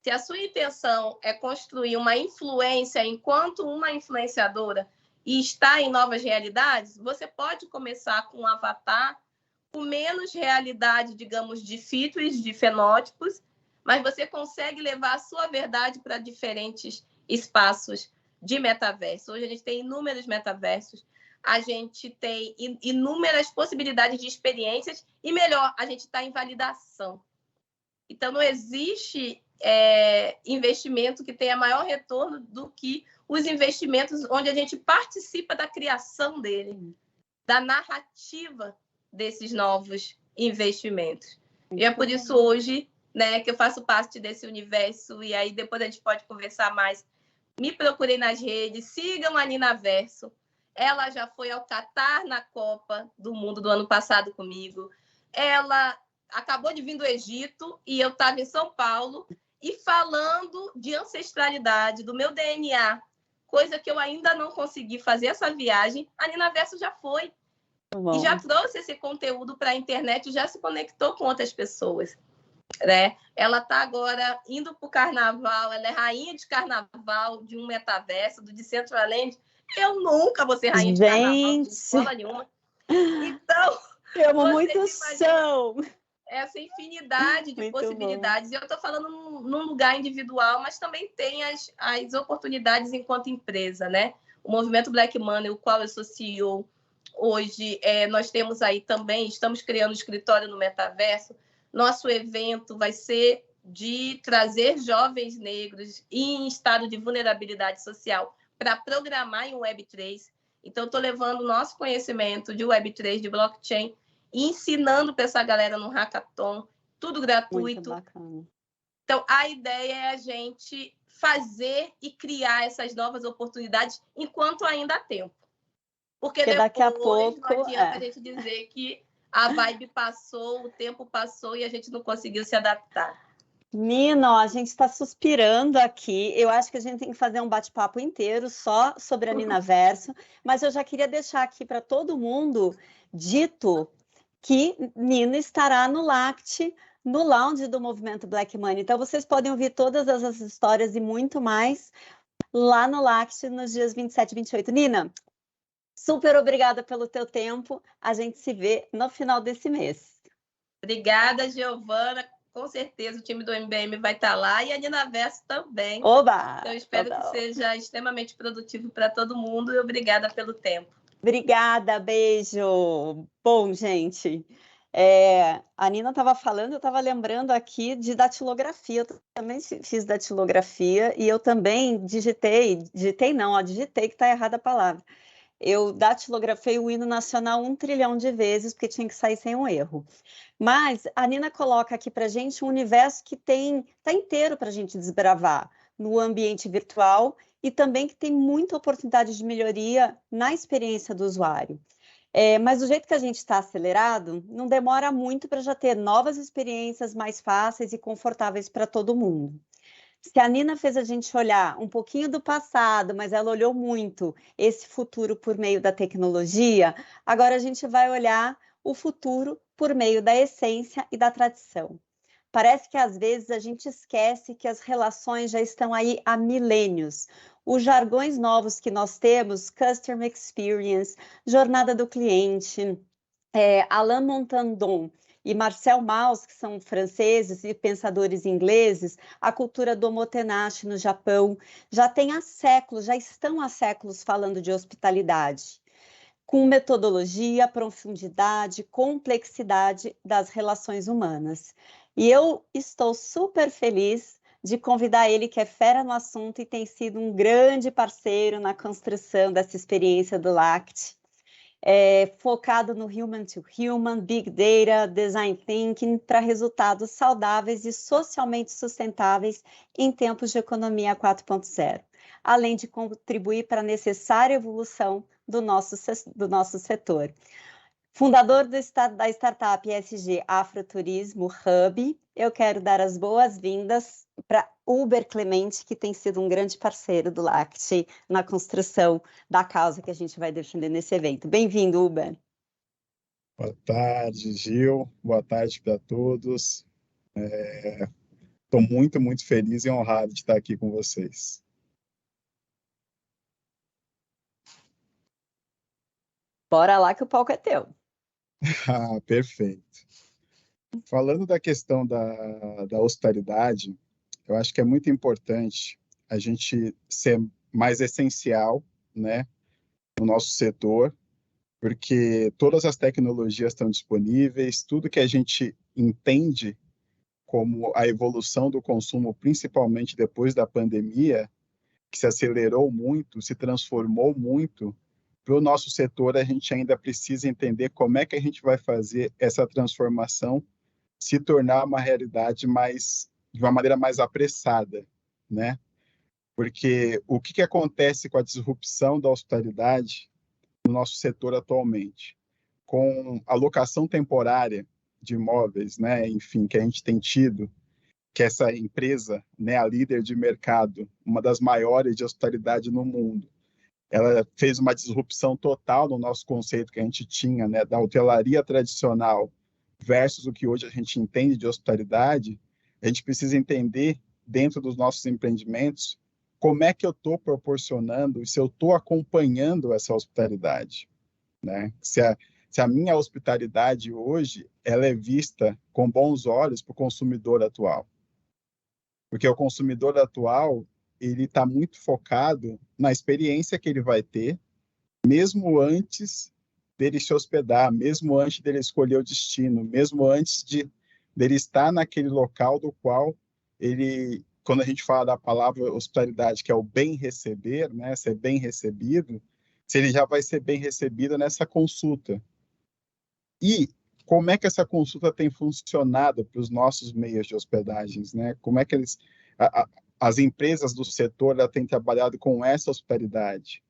Se a sua intenção é construir uma influência enquanto uma influenciadora e está em novas realidades, você pode começar com um avatar com menos realidade, digamos, de features, de fenótipos, mas você consegue levar a sua verdade para diferentes espaços de metaverso. Hoje a gente tem inúmeros metaversos, a gente tem inúmeras possibilidades de experiências e, melhor, a gente está em validação. Então, não existe investimento que tenha maior retorno do que os investimentos onde a gente participa da criação dele, da narrativa desses novos investimentos. E é por isso hoje, né, que eu faço parte desse universo, e aí depois a gente pode conversar mais. Me procurem nas redes, sigam a Ninaverso. Ela já foi ao Catar na Copa do Mundo do ano passado comigo. Ela acabou de vir do Egito e eu estava em São Paulo e falando de ancestralidade, do meu DNA, coisa que eu ainda não consegui fazer essa viagem. A Ninaverso já foi. E já trouxe esse conteúdo para a internet e já se conectou com outras pessoas. Né? Ela está agora indo para o carnaval, ela é rainha de carnaval de um metaverso, do Decentraland. Eu nunca vou ser rainha de carnaval de escola nenhuma. Então, chama muito chão. Essa infinidade de muito possibilidades. Bom. E eu estou falando num lugar individual, mas também tem as oportunidades enquanto empresa, né? O movimento Black Money, o qual eu sou CEO, hoje nós temos aí também, estamos criando um escritório no metaverso. Nosso evento vai ser de trazer jovens negros em estado de vulnerabilidade social para programar em Web3. Então, estou levando o nosso conhecimento de Web3, de blockchain, e ensinando para essa galera no hackathon, tudo gratuito. Muito bacana. Então, a ideia é a gente fazer e criar essas novas oportunidades enquanto ainda há tempo. Porque depois daqui a pouco, não adianta a gente dizer que a vibe passou, o tempo passou e a gente não conseguiu se adaptar. Nino, a gente está suspirando aqui. Eu acho que a gente tem que fazer um bate-papo inteiro só sobre a Ninaverso, mas eu já queria deixar aqui para todo mundo dito que Nina estará no LACT, no lounge do Movimento Black Money. Então, vocês podem ouvir todas essas histórias e muito mais lá no LACT nos dias 27 e 28. Nina, super obrigada pelo teu tempo. A gente se vê no final desse mês. Obrigada, Giovana. Com certeza o time do MBM vai estar lá e a Ninaverso também. Oba! Então, eu espero que seja extremamente produtivo para todo mundo e obrigada pelo tempo. Obrigada, beijo. Bom, gente, a Nina estava falando, eu estava lembrando aqui de datilografia. Eu também fiz datilografia e eu também digitei que está errada a palavra. Eu datilografei o hino nacional 1 trilhão de vezes, porque tinha que sair sem um erro. Mas a Nina coloca aqui para a gente um universo que está inteiro para a gente desbravar no ambiente virtual e também que tem muita oportunidade de melhoria na experiência do usuário. Mas do jeito que a gente está acelerado, não demora muito para já ter novas experiências mais fáceis e confortáveis para todo mundo. Se a Nina fez a gente olhar um pouquinho do passado, mas ela olhou muito esse futuro por meio da tecnologia, agora a gente vai olhar o futuro por meio da essência e da tradição. Parece que às vezes a gente esquece que as relações já estão aí há milênios. Os jargões novos que nós temos, Customer Experience, jornada do cliente, Alain Montandon e Marcel Mauss, que são franceses e pensadores ingleses, a cultura do omotenashi no Japão, já estão há séculos falando de hospitalidade, com metodologia, profundidade, complexidade das relações humanas. E eu estou super feliz de convidar ele, que é fera no assunto e tem sido um grande parceiro na construção dessa experiência do LACT, focado no Human to Human, Big Data, Design Thinking, para resultados saudáveis e socialmente sustentáveis em tempos de economia 4.0, além de contribuir para a necessária evolução do nosso setor. Fundador da startup ESG Afroturismo Hub, eu quero dar as boas-vindas para Uber Clemente, que tem sido um grande parceiro do LACT na construção da causa que a gente vai defender nesse evento. Bem-vindo, Uber. Boa tarde, Gil. Boa tarde para todos. Estou muito, muito feliz e honrado de estar aqui com vocês. Bora lá que o palco é teu. Ah, perfeito. Falando da questão da hospitalidade, eu acho que é muito importante a gente ser mais essencial, né, no nosso setor, porque todas as tecnologias estão disponíveis, tudo que a gente entende como a evolução do consumo, principalmente depois da pandemia, que se acelerou muito, se transformou muito, para o nosso setor a gente ainda precisa entender como é que a gente vai fazer essa transformação se tornar uma realidade de uma maneira mais apressada, né? Porque o que acontece com a disrupção da hospitalidade no nosso setor atualmente? Com a locação temporária de imóveis, né? Enfim, que a gente tem tido, que essa empresa, né, a líder de mercado, uma das maiores de hospitalidade no mundo, ela fez uma disrupção total no nosso conceito que a gente tinha, né, da hotelaria tradicional versus o que hoje a gente entende de hospitalidade. A gente precisa entender, dentro dos nossos empreendimentos, como é que eu estou proporcionando e se eu estou acompanhando essa hospitalidade, né? Se a minha hospitalidade hoje ela é vista com bons olhos para o consumidor atual. Porque o consumidor atual ele está muito focado na experiência que ele vai ter, mesmo antes dele se hospedar, mesmo antes dele escolher o destino, mesmo antes dele estar naquele local do qual ele, quando a gente fala da palavra hospitalidade, que é o bem receber, né, ser bem recebido, se ele já vai ser bem recebido nessa consulta. E como é que essa consulta tem funcionado para os nossos meios de hospedagens, né? Como é que as empresas do setor têm trabalhado com essa hospitalidade?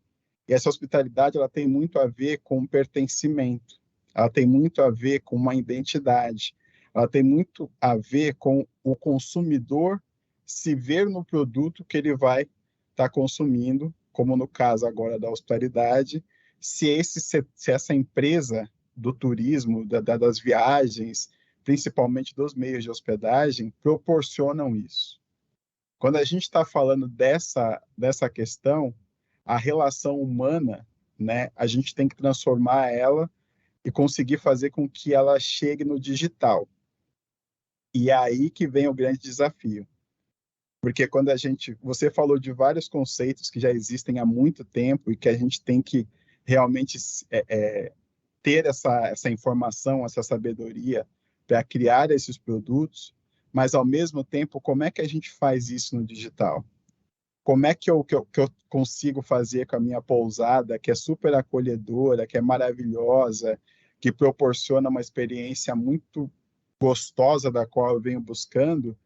E essa hospitalidade ela tem muito a ver com pertencimento, ela tem muito a ver com uma identidade, ela tem muito a ver com o consumidor se ver no produto que ele vai estar consumindo, como no caso agora da hospitalidade, se essa empresa do turismo, das viagens, principalmente dos meios de hospedagem, proporcionam isso. Quando a gente está falando dessa questão, a relação humana, né, a gente tem que transformar ela e conseguir fazer com que ela chegue no digital. E é aí que vem o grande desafio. Porque quando você falou de vários conceitos que já existem há muito tempo e que a gente tem que realmente ter essa informação, essa sabedoria para criar esses produtos, mas ao mesmo tempo, como é que a gente faz isso no digital? Como é que eu consigo fazer com a minha pousada, que é super acolhedora, que é maravilhosa, que proporciona uma experiência muito gostosa da qual eu venho buscando,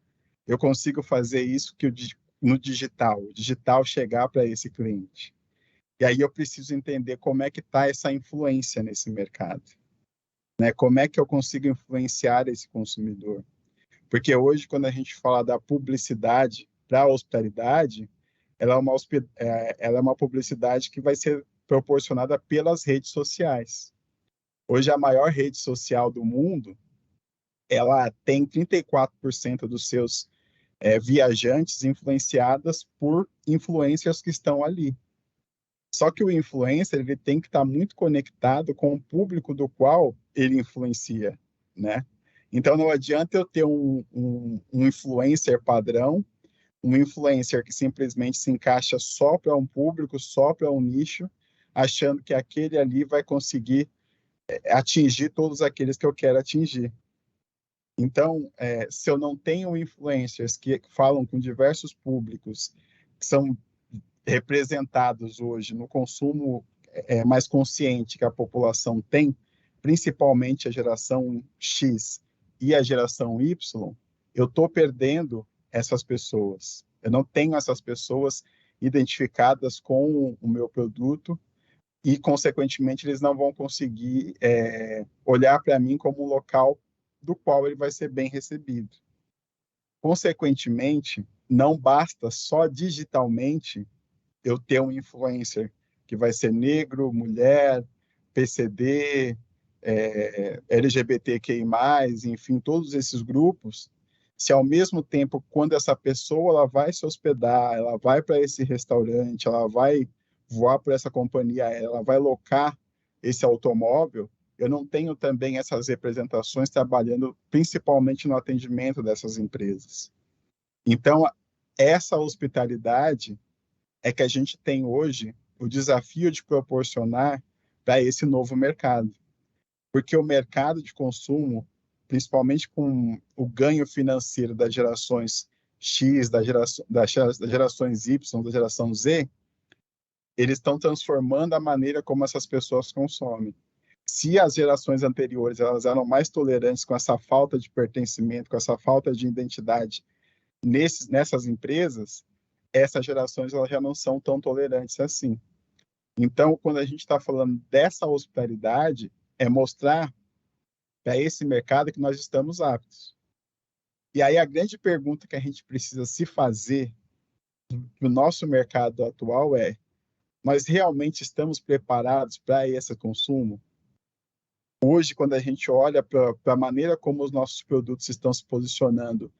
eu consigo fazer isso no digital, o digital chegar para esse cliente. E aí eu preciso entender como é que está essa influência nesse mercado, né? Como é que eu consigo influenciar esse consumidor? Porque hoje, quando a gente fala da publicidade para a hospitalidade, ela é uma publicidade que vai ser proporcionada pelas redes sociais. Hoje, a maior rede social do mundo, ela tem 34% dos seus viajantes influenciadas por influencers que estão ali. Só que o influencer ele tem que estar muito conectado com o público do qual ele influencia, né? Então, não adianta eu ter um influencer padrão, um influencer que simplesmente se encaixa só para um público, só para um nicho, achando que aquele ali vai conseguir atingir todos aqueles que eu quero atingir. Então, se eu não tenho influencers que falam com diversos públicos, que são representados hoje no consumo mais consciente que a população tem, principalmente a geração X e a geração Y, eu estou perdendo essas pessoas. Eu não tenho essas pessoas identificadas com o meu produto e, consequentemente, eles não vão conseguir olhar para mim como um local do qual ele vai ser bem recebido. Consequentemente, não basta só digitalmente eu ter um influencer que vai ser negro, mulher, PCD, LGBTQI+, enfim, todos esses grupos, se ao mesmo tempo, quando essa pessoa ela vai se hospedar, ela vai para esse restaurante, ela vai voar para essa companhia aérea, ela vai locar esse automóvel, eu não tenho também essas representações trabalhando principalmente no atendimento dessas empresas. Então, essa hospitalidade é que a gente tem hoje o desafio de proporcionar para esse novo mercado. Porque o mercado de consumo, principalmente com o ganho financeiro das gerações X, das gerações Y, da geração Z, eles estão transformando a maneira como essas pessoas consomem. Se as gerações anteriores elas eram mais tolerantes com essa falta de pertencimento, com essa falta de identidade nessas empresas, essas gerações elas já não são tão tolerantes assim. Então, quando a gente está falando dessa hospitalidade, é mostrar para esse mercado que nós estamos aptos. E aí a grande pergunta que a gente precisa se fazer no nosso mercado atual é: nós realmente estamos preparados para esse consumo? Hoje, quando a gente olha para a maneira como os nossos produtos estão se posicionando,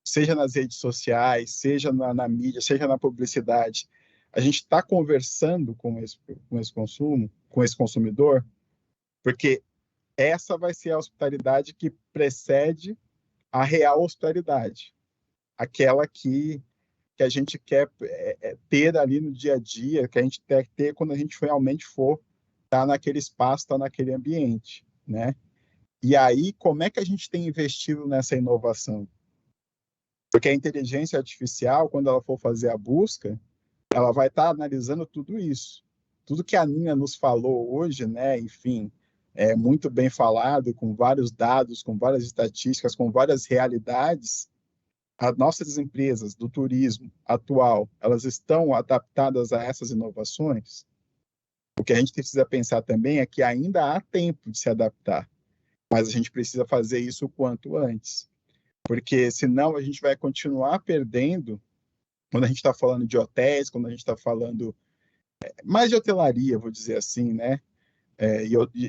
seja nas redes sociais, seja na mídia, seja na publicidade, a gente está conversando com esse consumo, com esse consumidor, porque essa vai ser a hospitalidade que precede a real hospitalidade, aquela que a gente quer ter ali no dia a dia, que a gente quer ter quando a gente realmente for estar naquele espaço, estar naquele ambiente, né? E aí, como é que a gente tem investido nessa inovação? Porque a inteligência artificial, quando ela for fazer a busca, ela vai estar analisando tudo isso. Tudo que a Nina nos falou hoje, né? Enfim, é muito bem falado, com vários dados, com várias estatísticas, com várias realidades. As nossas empresas do turismo atual, elas estão adaptadas a essas inovações? O que a gente precisa pensar também é que ainda há tempo de se adaptar, mas a gente precisa fazer isso o quanto antes, porque senão a gente vai continuar perdendo, quando a gente está falando de hotéis, quando a gente está falando mais de hotelaria, vou dizer assim, né?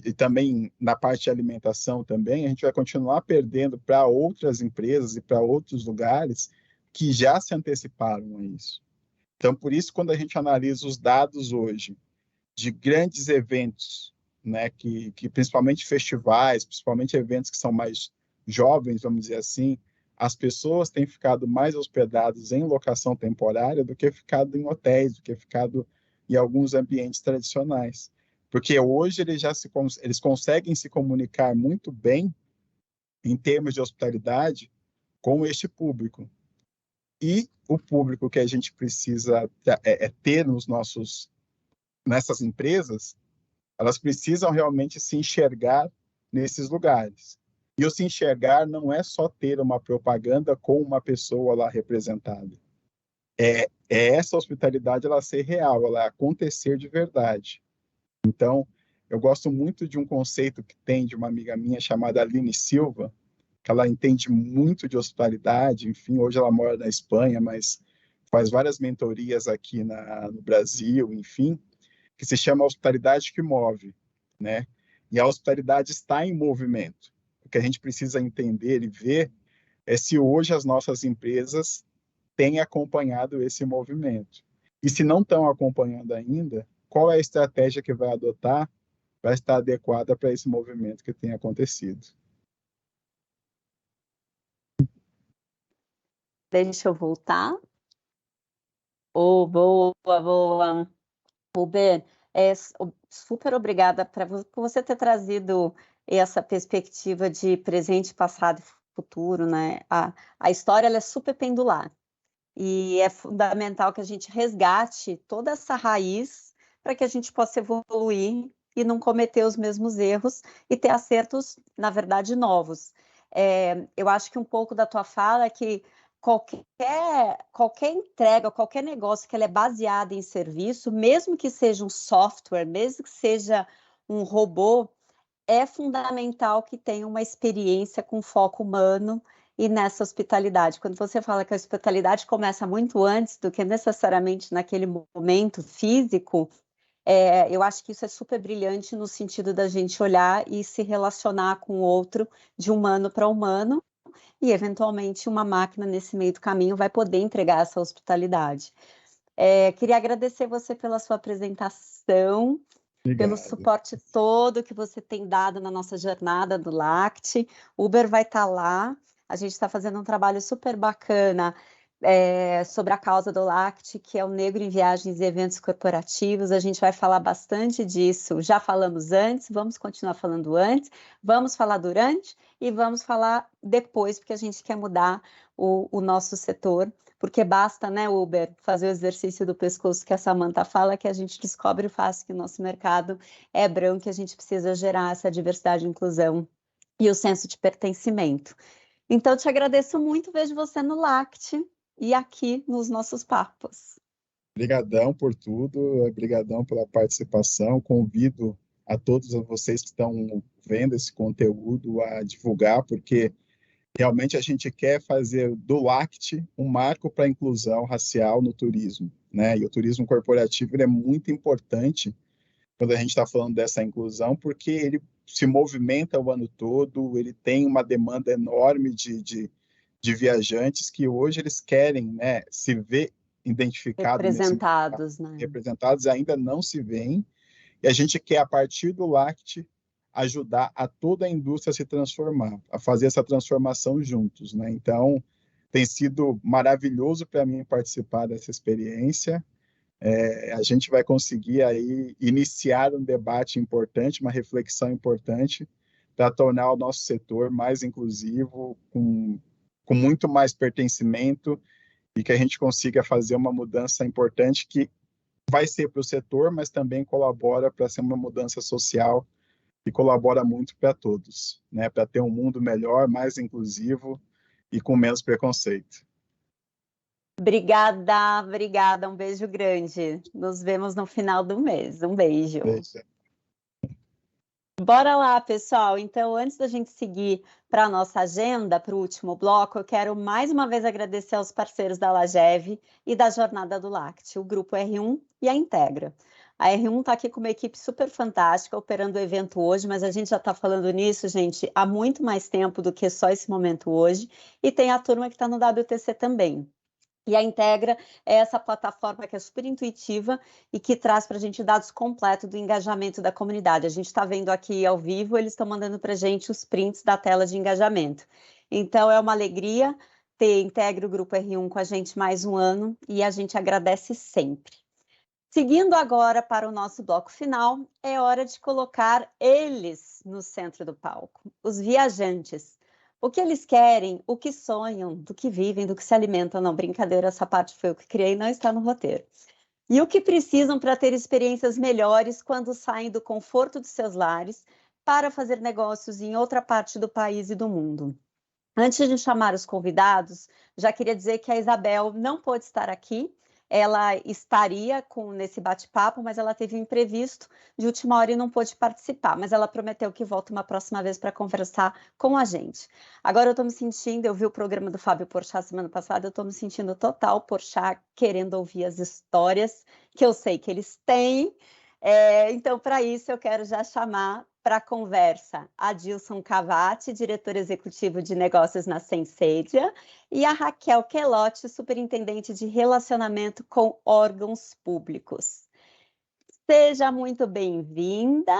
E também na parte de alimentação também, a gente vai continuar perdendo para outras empresas e para outros lugares que já se anteciparam a isso. Então, por isso, quando a gente analisa os dados hoje de grandes eventos, né, que principalmente festivais, principalmente eventos que são mais jovens, vamos dizer assim, as pessoas têm ficado mais hospedadas em locação temporária do que ficado em hotéis, do que ficado em alguns ambientes tradicionais. Porque hoje eles conseguem se comunicar muito bem em termos de hospitalidade com este público. E o público que a gente precisa ter nessas empresas, elas precisam realmente se enxergar nesses lugares. E o se enxergar não é só ter uma propaganda com uma pessoa lá representada. É essa hospitalidade ela ser real, ela acontecer de verdade. Então, eu gosto muito de um conceito que tem de uma amiga minha chamada Aline Silva, que ela entende muito de hospitalidade, enfim, hoje ela mora na Espanha, mas faz várias mentorias aqui no Brasil, enfim, que se chama hospitalidade que move, né? E a hospitalidade está em movimento. O que a gente precisa entender e ver é se hoje as nossas empresas têm acompanhado esse movimento. E se não estão acompanhando ainda, qual é a estratégia que vai adotar para estar adequada para esse movimento que tem acontecido? Deixa eu voltar. Oh, boa, boa. Uber, super obrigada por você ter trazido essa perspectiva de presente, passado e futuro, né? A história ela é super pendular e é fundamental que a gente resgate toda essa raiz para que a gente possa evoluir e não cometer os mesmos erros e ter acertos, na verdade, novos. Eu acho que um pouco da tua fala é que qualquer entrega, qualquer negócio que ela é baseada em serviço, mesmo que seja um software, mesmo que seja um robô, é fundamental que tenha uma experiência com foco humano e nessa hospitalidade. Quando você fala que a hospitalidade começa muito antes do que necessariamente naquele momento físico, eu acho que isso é super brilhante no sentido da gente olhar e se relacionar com o outro de humano para humano, e eventualmente uma máquina nesse meio do caminho vai poder entregar essa hospitalidade. Queria agradecer você pela sua apresentação, pelo suporte todo que você tem dado na nossa jornada do LACT. Uber vai estar lá, a gente está fazendo um trabalho super bacana sobre a causa do LACT, que é o Negro em Viagens e Eventos Corporativos. A gente vai falar bastante disso. Já falamos antes, vamos continuar falando antes, vamos falar durante e vamos falar depois, porque a gente quer mudar o nosso setor, porque basta, né, Uber, fazer o exercício do pescoço que a Samantha fala, que a gente descobre fácil que o nosso mercado é branco, que a gente precisa gerar essa diversidade e inclusão e o senso de pertencimento. Então, te agradeço muito, vejo você no LACT e aqui nos nossos papos. Obrigadão por tudo, obrigadão pela participação. Convido a todos vocês que estão vendo esse conteúdo a divulgar, porque realmente a gente quer fazer do LACT um marco para a inclusão racial no turismo, né? E o turismo corporativo ele é muito importante quando a gente está falando dessa inclusão, porque ele se movimenta o ano todo, ele tem uma demanda enorme de viajantes que hoje eles querem, né, se ver identificados representados, né? Representados, ainda não se veem, e a gente quer, a partir do LACT, ajudar a toda a indústria a se transformar, a fazer essa transformação juntos, né? Então, tem sido maravilhoso para mim participar dessa experiência. A gente vai conseguir aí iniciar um debate importante, uma reflexão importante para tornar o nosso setor mais inclusivo, com muito mais pertencimento e que a gente consiga fazer uma mudança importante que vai ser para o setor, mas também colabora para ser uma mudança social e colabora muito para todos, né? Para ter um mundo melhor, mais inclusivo e com menos preconceito. Obrigada, obrigada. Um beijo grande. Nos vemos no final do mês. Um beijo. Beijo. Bora lá, pessoal. Então, antes da gente seguir para a nossa agenda, para o último bloco, eu quero mais uma vez agradecer aos parceiros da Lagev e da Jornada do LACT, o Grupo R1 e a Integra. A R1 está aqui com uma equipe super fantástica, operando o evento hoje, mas a gente já está falando nisso, gente, há muito mais tempo do que só esse momento hoje, e tem a turma que está no WTC também. E a Integra é essa plataforma que é super intuitiva e que traz para a gente dados completos do engajamento da comunidade. A gente está vendo aqui ao vivo, eles estão mandando para a gente os prints da tela de engajamento. Então, é uma alegria ter Integra o Grupo R1 com a gente mais um ano e a gente agradece sempre. Seguindo agora para o nosso bloco final, é hora de colocar eles no centro do palco, os viajantes. O que eles querem, o que sonham, do que vivem, do que se alimentam. Não, brincadeira, essa parte foi eu que criei, não está no roteiro. E o que precisam para ter experiências melhores quando saem do conforto dos seus lares para fazer negócios em outra parte do país e do mundo. Antes de chamar os convidados, já queria dizer que a Isabel não pôde estar aqui. Ela estaria nesse bate-papo, mas ela teve um imprevisto de última hora e não pôde participar, mas ela prometeu que volta uma próxima vez para conversar com a gente. Agora eu estou me sentindo, eu vi o programa do Fábio Porchat semana passada, eu estou me sentindo total Porchat, querendo ouvir as histórias que eu sei que eles têm. Então, para isso, eu quero já chamar para a conversa a Dilson Cavati, diretor executivo de negócios na Sensedia, e a Raquel Quelotti, superintendente de relacionamento com órgãos públicos. Seja muito bem-vinda,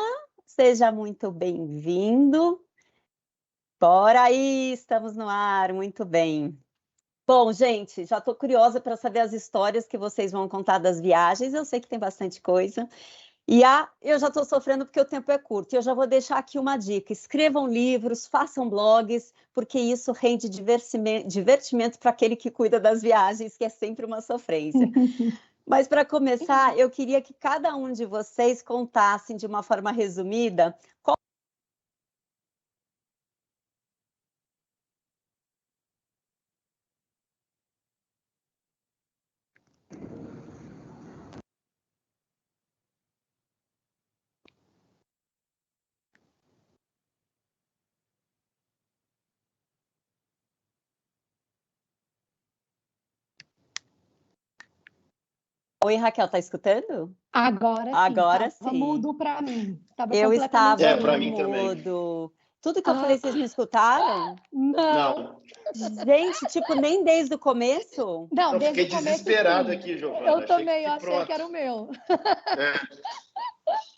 seja muito bem-vindo. Bora aí, estamos no ar, muito bem. Bom, gente, já estou curiosa para saber as histórias que vocês vão contar das viagens, eu sei que tem bastante coisa. E eu já estou sofrendo porque o tempo é curto. E eu já vou deixar aqui uma dica. Escrevam livros, façam blogs, porque isso rende divertimento para aquele que cuida das viagens, que é sempre uma sofrência. Mas para começar, eu queria que cada um de vocês contassem de uma forma resumida qual... Oi, Raquel, tá escutando? Agora sim. Sim. Mudo para mim. Eu estava para mim mudo. também. Tudo que eu falei, vocês me escutaram? Não. Gente, tipo, nem desde o começo? Não, Eu desde fiquei o começo, desesperado sim. aqui, Giovana. Eu também, eu achei pronto. que era o meu.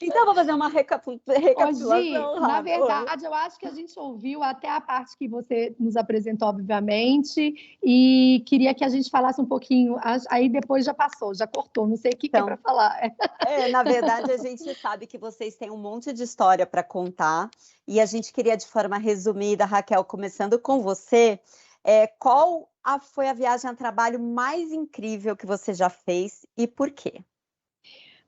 Então, vou fazer uma recapitulação Gi, na rápida. verdade, eu acho que a gente ouviu até a parte que você nos apresentou, obviamente, e queria que a gente falasse um pouquinho, aí depois já passou, já cortou, não sei o que é para falar. Na verdade, a gente sabe que vocês têm um monte de história para contar, e a gente queria, de forma resumida, Raquel, começando com você, qual foi a viagem a trabalho mais incrível que você já fez e por quê?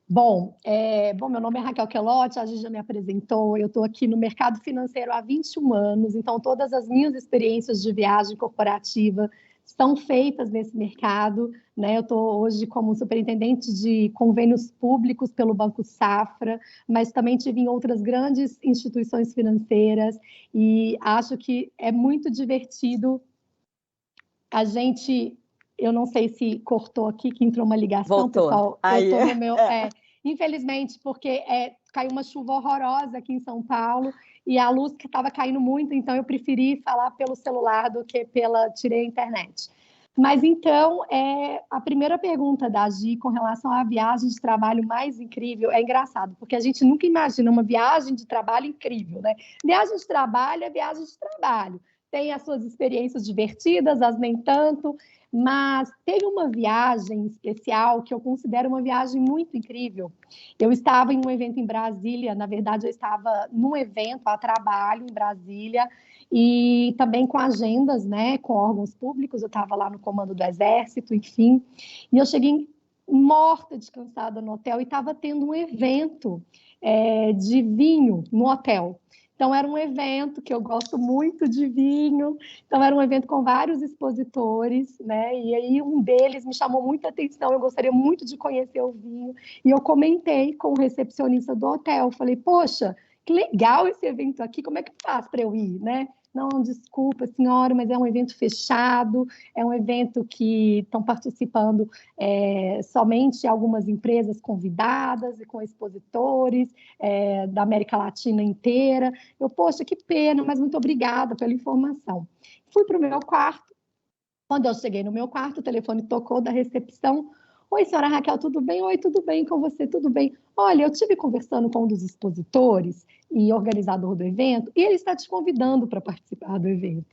Bom, meu nome é Raquel Quelotti, a gente já me apresentou, eu estou aqui no mercado financeiro há 21 anos, então todas as minhas experiências de viagem corporativa são feitas nesse mercado, né? Eu estou hoje como superintendente de convênios públicos pelo Banco Safra, mas também tive em outras grandes instituições financeiras e acho que é muito divertido a gente... Eu não sei se cortou aqui, que entrou uma ligação, Voltou. pessoal. Aí. Eu estou no meu... infelizmente, porque caiu uma chuva horrorosa aqui em São Paulo e a luz que estava caindo muito, então eu preferi falar pelo celular do que tirei a internet. Mas então, a primeira pergunta da Gi com relação à viagem de trabalho mais incrível é engraçado, porque a gente nunca imagina uma viagem de trabalho incrível, né? Viagem de trabalho é viagem de trabalho. Tem as suas experiências divertidas, as nem tanto, mas teve uma viagem especial que eu considero uma viagem muito incrível. Eu estava em um evento em Brasília, na verdade eu estava num evento a trabalho em Brasília e também com agendas, né, com órgãos públicos, eu estava lá no comando do Exército, enfim, e eu cheguei morta, descansada no hotel e estava tendo um evento de vinho no hotel. Então, era um evento que eu gosto muito de vinho. Então, era um evento com vários expositores, né? E aí, um deles me chamou muita atenção. Eu gostaria muito de conhecer o vinho. E eu comentei com o recepcionista do hotel. Falei, poxa, que legal esse evento aqui. Como é que faz para eu ir, né? Não, desculpa, senhora, mas é um evento fechado, é um evento que estão participando somente algumas empresas convidadas e com expositores da América Latina inteira. Poxa, que pena, mas muito obrigada pela informação. Fui para o meu quarto. Quando eu cheguei no meu quarto, o telefone tocou da recepção. Oi, senhora Raquel, tudo bem? Oi, tudo bem com você? Tudo bem? Olha, eu estive conversando com um dos expositores e organizador do evento, e ele está te convidando para participar do evento.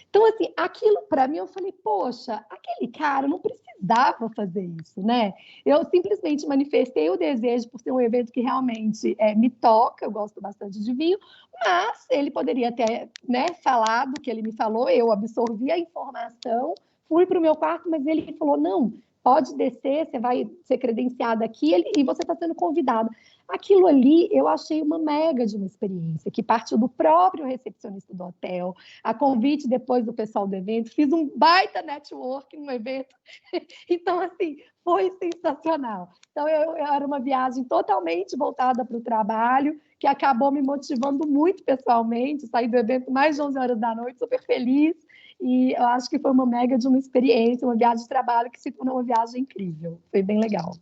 Então, assim, aquilo para mim, eu falei, poxa, aquele cara não precisava fazer isso, né? Eu simplesmente manifestei o desejo por ser um evento que realmente me toca, eu gosto bastante de vinho, mas ele poderia ter, né, falado o que ele me falou, eu absorvi a informação, fui para o meu quarto, mas ele falou, não, pode descer, você vai ser credenciada aqui e você está sendo convidado. Aquilo ali eu achei uma mega de uma experiência, que partiu do próprio recepcionista do hotel, a convite depois do pessoal do evento, fiz um baita network no evento, então assim, foi sensacional. Então era uma viagem totalmente voltada para o trabalho, que acabou me motivando muito pessoalmente, saí do evento mais de 11 horas da noite, super feliz, e eu acho que foi uma mega de uma experiência, uma viagem de trabalho que se tornou uma viagem incrível, foi bem legal.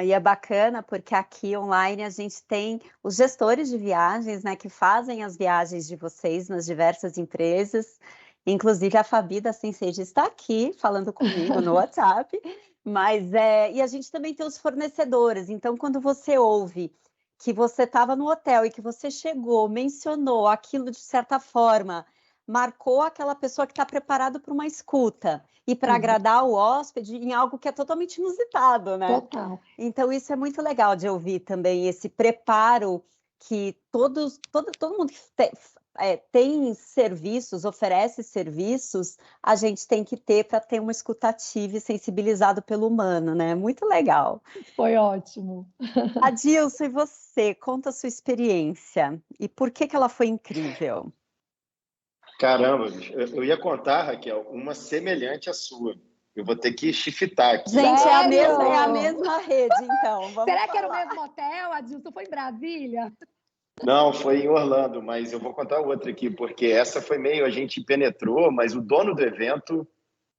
E é bacana porque aqui online a gente tem os gestores de viagens, né, que fazem as viagens de vocês nas diversas empresas. Inclusive a Fabi da Sensage está aqui falando comigo no WhatsApp, mas e a gente também tem os fornecedores. Então, quando você ouve que você estava no hotel e que você chegou, mencionou aquilo de certa forma, marcou aquela pessoa que está preparado para uma escuta e para agradar o hóspede em algo que é totalmente inusitado, né? Total. Então, isso é muito legal de ouvir também, esse preparo que todo mundo que tem serviços, oferece serviços, a gente tem que ter para ter uma escutativa e sensibilizado pelo humano, né? Muito legal. Foi ótimo. Adilson, e você? Conta a sua experiência e por que ela foi incrível? Caramba, eu ia contar, Raquel, uma semelhante à sua. Eu vou ter que shiftar aqui. Gente, é a mesma rede, então. Será que era o mesmo hotel, Adilson? Foi em Brasília? Não, foi em Orlando, mas eu vou contar outra aqui, porque essa foi meio... A gente penetrou, mas o dono do evento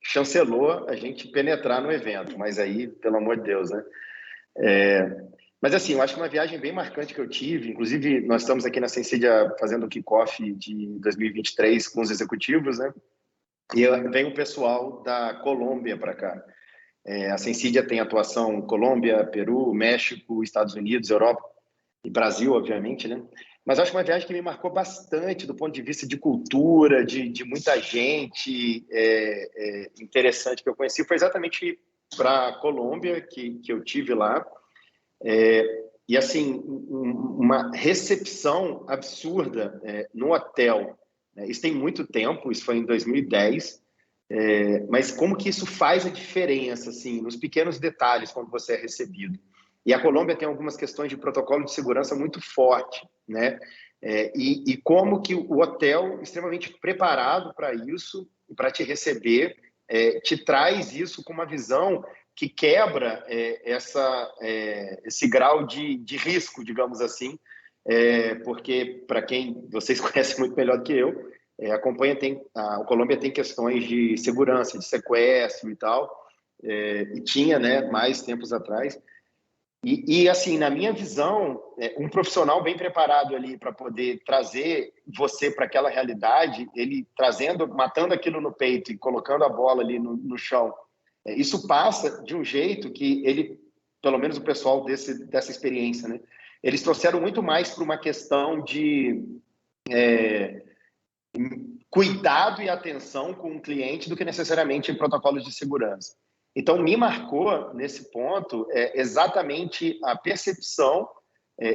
chancelou a gente penetrar no evento. Mas aí, pelo amor de Deus, né? Mas assim, eu acho que uma viagem bem marcante que eu tive, inclusive nós estamos aqui na Sensidia fazendo o kickoff de 2023 com os executivos, né? E vem o pessoal da Colômbia para cá. A Sensidia tem atuação em Colômbia, Peru, México, Estados Unidos, Europa. e Brasil, obviamente, né? Mas acho que uma viagem que me marcou bastante do ponto de vista de cultura, de muita gente interessante que eu conheci, foi exatamente para a Colômbia, que eu tive lá. E, assim, uma recepção absurda no hotel. Isso tem muito tempo, isso foi em 2010. Mas como que isso faz a diferença, assim, nos pequenos detalhes quando você é recebido. E a Colômbia tem algumas questões de protocolo de segurança muito forte, né? E como que o hotel, extremamente preparado para isso, para te receber, te traz isso com uma visão que quebra esse grau de risco, digamos assim, porque, para quem vocês conhecem muito melhor do que eu, a Colômbia tem questões de segurança, de sequestro e tal, e tinha, né, mais tempos atrás. E assim, na minha visão, um profissional bem preparado ali para poder trazer você para aquela realidade, ele matando aquilo no peito e colocando a bola ali no chão, isso passa de um jeito que ele, pelo menos o pessoal dessa experiência, né, eles trouxeram muito mais para uma questão de cuidado e atenção com o cliente do que necessariamente em protocolos de segurança. Então, me marcou, nesse ponto, exatamente a percepção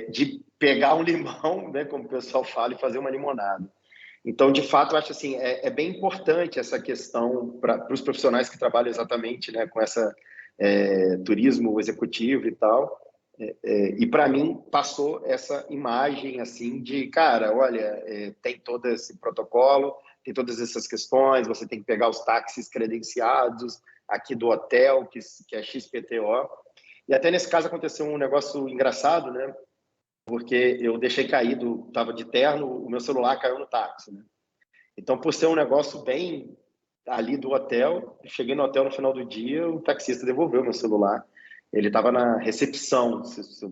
de pegar um limão, né, como o pessoal fala, e fazer uma limonada. Então, de fato, eu acho assim, é bem importante essa questão para os profissionais que trabalham exatamente, né, com essa turismo executivo e tal. E para mim passou essa imagem assim de, cara, olha, tem todo esse protocolo, tem todas essas questões, você tem que pegar os táxis credenciados aqui do hotel, que é XPTO. E até nesse caso aconteceu um negócio engraçado, né? Porque eu deixei caído, estava de terno, o meu celular caiu no táxi, né? Então, por ser um negócio bem ali do hotel, cheguei no hotel no final do dia, o taxista devolveu meu celular. Ele estava na recepção, se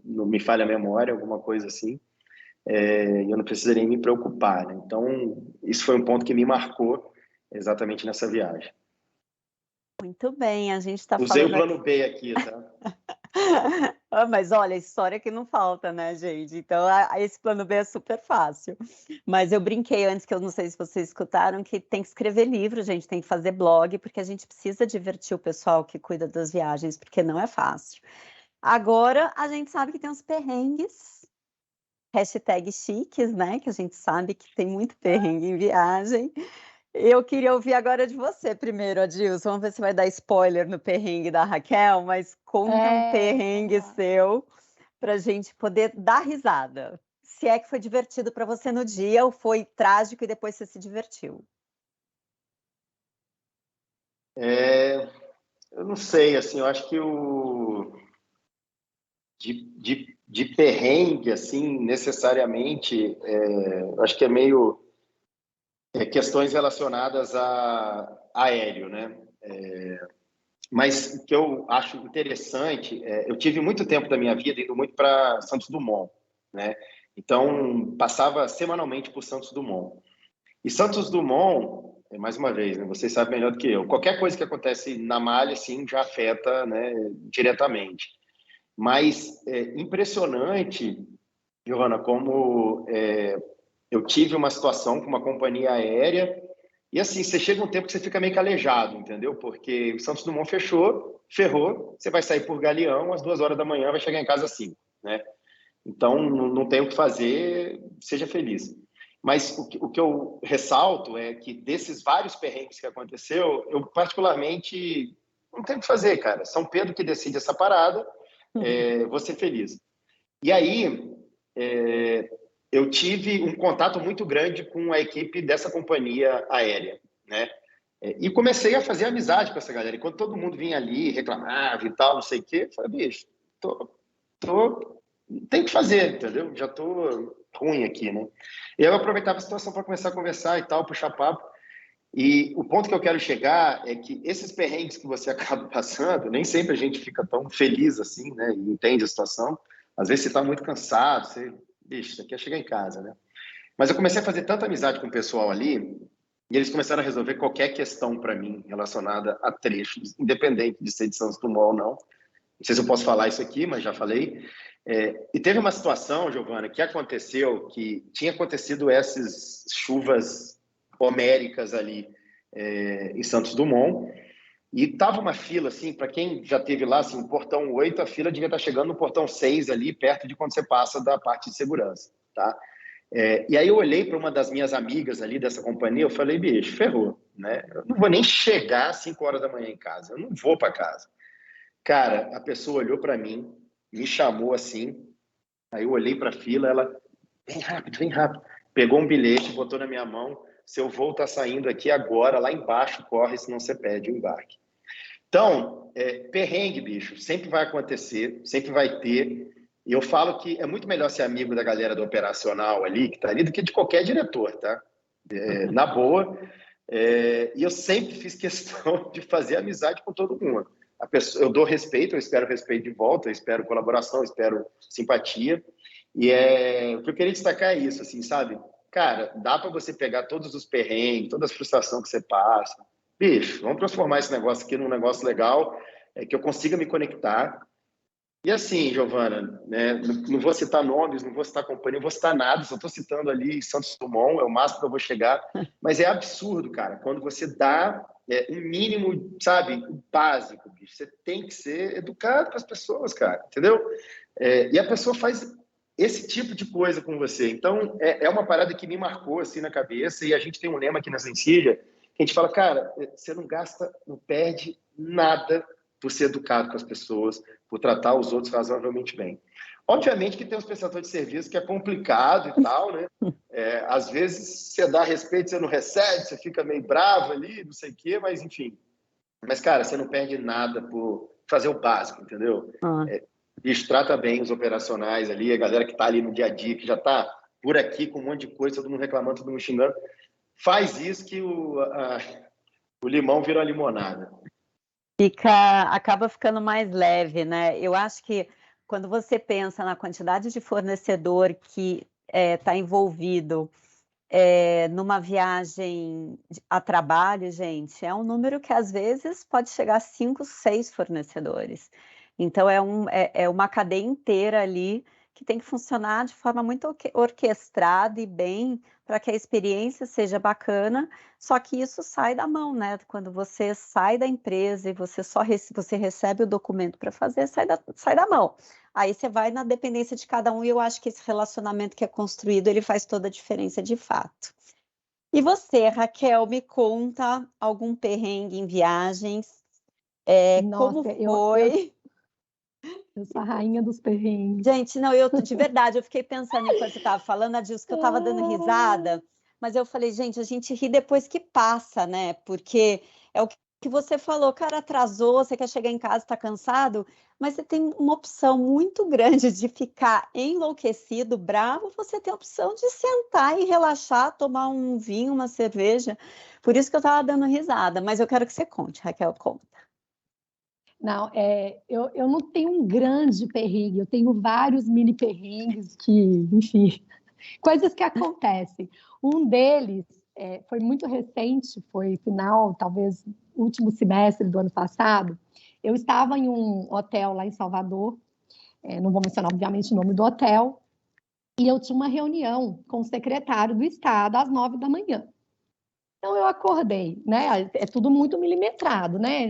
não me falha a memória, alguma coisa assim. E eu não precisaria me preocupar, né? Então, isso foi um ponto que me marcou exatamente nessa viagem. Muito bem, a gente está falando... Usei o plano B aqui, tá? Mas olha, história que não falta, né, gente? Então, esse plano B é super fácil. Mas eu brinquei antes, que eu não sei se vocês escutaram, que tem que escrever livro, gente, tem que fazer blog, porque a gente precisa divertir o pessoal que cuida das viagens, porque não é fácil. Agora, a gente sabe que tem uns perrengues, hashtag chiques, né? Que a gente sabe que tem muito perrengue em viagem. Eu queria ouvir agora de você primeiro, Adilson. Vamos ver se vai dar spoiler no perrengue da Raquel, mas conta um perrengue seu para a gente poder dar risada. Se é que foi divertido para você no dia ou foi trágico e depois você se divertiu. Eu não sei, assim, eu acho que de perrengue, assim, necessariamente, eu acho que é meio questões relacionadas a aéreo, né? Mas o que eu acho interessante, eu tive muito tempo da minha vida indo muito para Santos Dumont, né? Então, passava semanalmente por Santos Dumont. E Santos Dumont, mais uma vez, né, vocês sabem melhor do que eu, qualquer coisa que acontece na malha, assim, já afeta, né, diretamente. Mas impressionante, Giovana, como eu tive uma situação com uma companhia aérea e, assim, você chega um tempo que você fica meio calejado, entendeu? Porque o Santos Dumont ferrou, você vai sair por Galeão às 2h da manhã, vai chegar em casa às 5, né? Então, não tem o que fazer, seja feliz. Mas o que eu ressalto é que desses vários perrengues que aconteceu, eu particularmente não tenho o que fazer, cara. São Pedro que decide essa parada, vou ser feliz. E aí, eu tive um contato muito grande com a equipe dessa companhia aérea, né? E comecei a fazer amizade com essa galera. E quando todo mundo vinha ali, reclamava e tal, não sei o quê, eu falei, bicho, tem que fazer, entendeu? Já tô ruim aqui, né? E eu aproveitava a situação para começar a conversar e tal, puxar papo. E o ponto que eu quero chegar é que esses perrengues que você acaba passando, nem sempre a gente fica tão feliz assim, né? E entende a situação. Às vezes você está muito cansado, bicho, você quer chegar em casa, né? Mas eu comecei a fazer tanta amizade com o pessoal ali, e eles começaram a resolver qualquer questão para mim relacionada a trechos, independente de ser de Santos Dumont ou não. Não sei se eu posso falar isso aqui, mas já falei. E teve uma situação, Giovana, que aconteceu, que tinha acontecido essas chuvas homéricas ali em Santos Dumont, e tava uma fila, assim, para quem já teve lá, assim, portão 8, a fila devia estar chegando no portão 6 ali, perto de quando você passa da parte de segurança, tá? E aí eu olhei para uma das minhas amigas ali dessa companhia, eu falei, bicho, ferrou, né? Eu não vou nem chegar às 5 horas da manhã em casa, eu não vou para casa. Cara, a pessoa olhou para mim, me chamou assim, aí eu olhei para a fila, ela, vem rápido. Pegou um bilhete, botou na minha mão, seu voo está saindo aqui agora, lá embaixo, corre, senão você perde o embarque. Então, perrengue, bicho, sempre vai acontecer, sempre vai ter. E eu falo que é muito melhor ser amigo da galera do operacional ali, que está ali, do que de qualquer diretor, tá? Na boa. E eu sempre fiz questão de fazer amizade com todo mundo. Eu dou respeito, eu espero respeito de volta, eu espero colaboração, eu espero simpatia. E o que eu queria destacar é isso, assim, sabe? Cara, dá para você pegar todos os perrengues, toda a frustração que você passa. Bicho, vamos transformar esse negócio aqui num negócio legal, que eu consiga me conectar. E assim, Giovana, né, não vou citar nomes, não vou citar companhia, não vou citar nada, só estou citando ali Santos Dumont, é o máximo que eu vou chegar. Mas é absurdo, cara, quando você dá um mínimo, sabe, o básico, bicho. Você tem que ser educado com as pessoas, cara, entendeu? E a pessoa faz esse tipo de coisa com você. Então, é uma parada que me marcou assim na cabeça, e a gente tem um lema aqui na Zencilha, que a gente fala, cara, você não gasta, não perde nada por ser educado com as pessoas, por tratar os outros razoavelmente bem. Obviamente que tem os prestadores de serviço que é complicado e tal, né? Às vezes você dá respeito, você não recebe, você fica meio bravo ali, não sei o quê, mas enfim. Mas, cara, você não perde nada por fazer o básico, entendeu? Bicho, trata bem os operacionais ali, a galera que está ali no dia a dia, que já está por aqui com um monte de coisa, todo mundo reclamando, todo mundo xingando. Faz isso que o limão vira uma limonada. Acaba ficando mais leve, né? Eu acho que quando você pensa na quantidade de fornecedor que está envolvido numa viagem a trabalho, gente, é um número que às vezes pode chegar a 5, 6 fornecedores. Então é uma cadeia inteira ali que tem que funcionar de forma muito orquestrada e bem para que a experiência seja bacana, só que isso sai da mão, né? Quando você sai da empresa e você recebe o documento para fazer, sai da mão. Aí você vai na dependência de cada um e eu acho que esse relacionamento que é construído, ele faz toda a diferença de fato. E você, Raquel, me conta algum perrengue em viagens? Nossa, como foi? Eu sou a rainha dos perrengues. Gente, não, de verdade, eu fiquei pensando enquanto você estava falando, Adilson, que eu estava dando risada, mas eu falei, gente, a gente ri depois que passa, né? Porque é o que você falou, cara, atrasou, você quer chegar em casa, está cansado, mas você tem uma opção muito grande de ficar enlouquecido, bravo, você tem a opção de sentar e relaxar, tomar um vinho, uma cerveja. Por isso que eu estava dando risada, mas eu quero que você conte, Raquel, conta. Não, eu não tenho um grande perrengue, eu tenho vários mini perrengues que, enfim, coisas que acontecem. Um deles foi muito recente, foi final, talvez, último semestre do ano passado. Eu estava em um hotel lá em Salvador, não vou mencionar, obviamente, o nome do hotel, e eu tinha uma reunião com o secretário do Estado às 9 da manhã. Então eu acordei, né? É tudo muito milimetrado, né?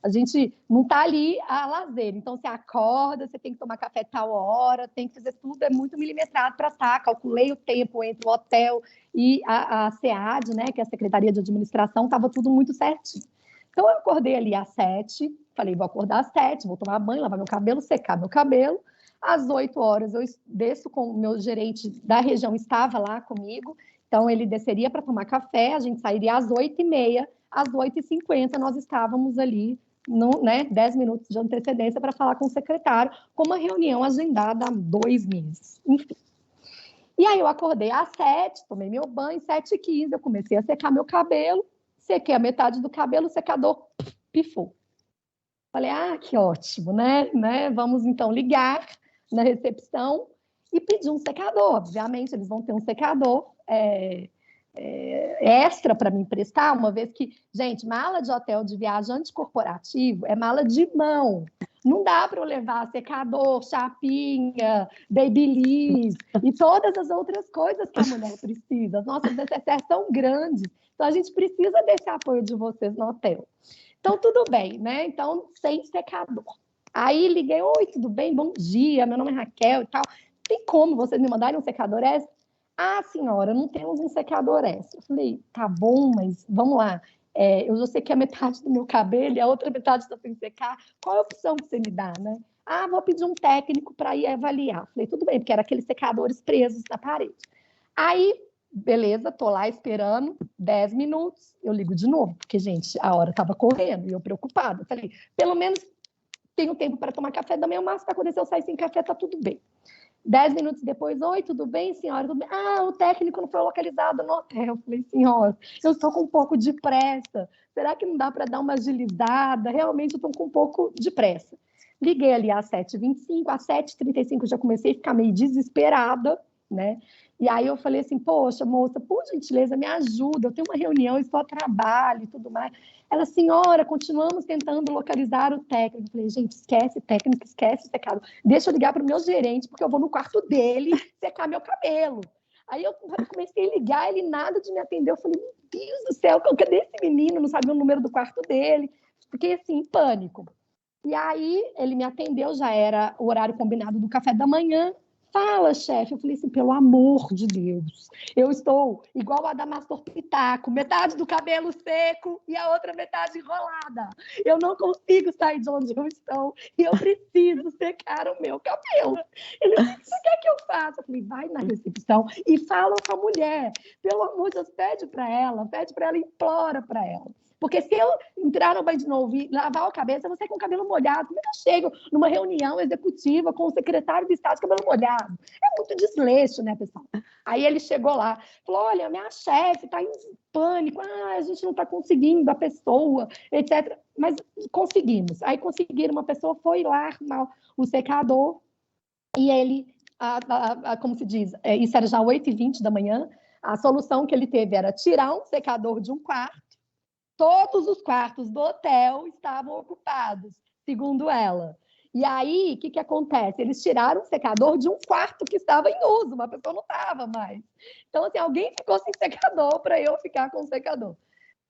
A gente não está ali a lazer. Então você acorda, você tem que tomar café tal hora, tem que fazer tudo, é muito milimetrado para estar. Calculei o tempo entre o hotel e a SEAD, né? Que é a Secretaria de Administração, estava tudo muito certinho. Então eu acordei ali às 7, falei, vou acordar às 7, vou tomar banho, lavar meu cabelo, secar meu cabelo. Às 8 horas eu desço com o meu gerente da região, estava lá comigo. Então, ele desceria para tomar café, a gente sairia às 8h30, às 8h50 nós estávamos ali, 10 minutos de antecedência para falar com o secretário, com uma reunião agendada há 2 meses, enfim. E aí eu acordei às 7, tomei meu banho, 7h15, eu comecei a secar meu cabelo, sequei a metade do cabelo, o secador pifou. Falei, que ótimo, né? Vamos então ligar na recepção e pedir um secador. Obviamente, eles vão ter um secador extra para me emprestar, uma vez que, gente, mala de hotel de viajante corporativo é mala de mão. Não dá para eu levar secador, chapinha, babyliss e todas as outras coisas que a mulher precisa. As nossas necessidades são grandes, então a gente precisa desse apoio de vocês no hotel. Então, tudo bem, né? Então, sem secador. Aí liguei, oi, tudo bem? Bom dia, meu nome é Raquel e tal. Tem como vocês me mandarem um secador extra? Ah, senhora, não temos um secador extra. Eu falei, tá bom, mas vamos lá. Eu já sei que a metade do meu cabelo e a outra metade está sem secar. Qual é a opção que você me dá, né? Ah, vou pedir um técnico para ir avaliar. Eu falei, tudo bem, porque era aqueles secadores presos na parede. Aí, beleza, tô lá esperando 10 minutos. Eu ligo de novo, porque, gente, a hora estava correndo e eu preocupada. Eu falei, pelo menos tenho tempo para tomar café da manhã, o máximo que acontecer eu sair sem café, tá tudo bem. 10 minutos depois, oi, tudo bem, senhora? Tudo bem? Ah, o técnico não foi localizado no hotel. Eu falei, senhora, eu estou com um pouco de pressa. Será que não dá para dar uma agilizada? Realmente eu estou com um pouco de pressa. Liguei ali às 7h25, às 7h35 já comecei a ficar meio desesperada, né? E aí eu falei assim, poxa, moça, por gentileza, me ajuda, eu tenho uma reunião, estou a trabalho e tudo mais. Ela, senhora, continuamos tentando localizar o técnico. Eu falei, gente, esquece técnico, esquece secado. Deixa eu ligar para o meu gerente, porque eu vou no quarto dele secar meu cabelo. Aí eu comecei a ligar, ele nada de me atender. Eu falei, meu Deus do céu, cadê esse menino? Não sabia o número do quarto dele. Fiquei assim, em pânico. E aí ele me atendeu, já era o horário combinado do café da manhã. Fala, chefe. Eu falei assim, pelo amor de Deus, eu estou igual a Adamastor Pitaco, metade do cabelo seco e a outra metade enrolada. Eu não consigo sair de onde eu estou e eu preciso secar o meu cabelo. Ele disse, o que você quer que eu faça? Eu falei, vai na recepção e fala com a mulher. Pelo amor de Deus, pede para ela, implora para ela. Porque se eu entrar no banho de novo e lavar a cabeça, eu vou sair com o cabelo molhado. Como é que eu chego numa reunião executiva com o secretário de Estado de cabelo molhado? É muito desleixo, né, pessoal? Aí ele chegou lá, falou, olha, minha chefe está em pânico, a gente não está conseguindo a pessoa, etc. Mas conseguimos. Aí conseguiram, uma pessoa foi lá arrumar o secador e ele, como se diz, isso era já 8h20 da manhã, a solução que ele teve era tirar um secador de um quarto. Todos os quartos do hotel estavam ocupados, segundo ela. E aí, o que acontece? Eles tiraram o secador de um quarto que estava em uso, uma pessoa não estava mais. Então, assim, alguém ficou sem secador para eu ficar com o secador.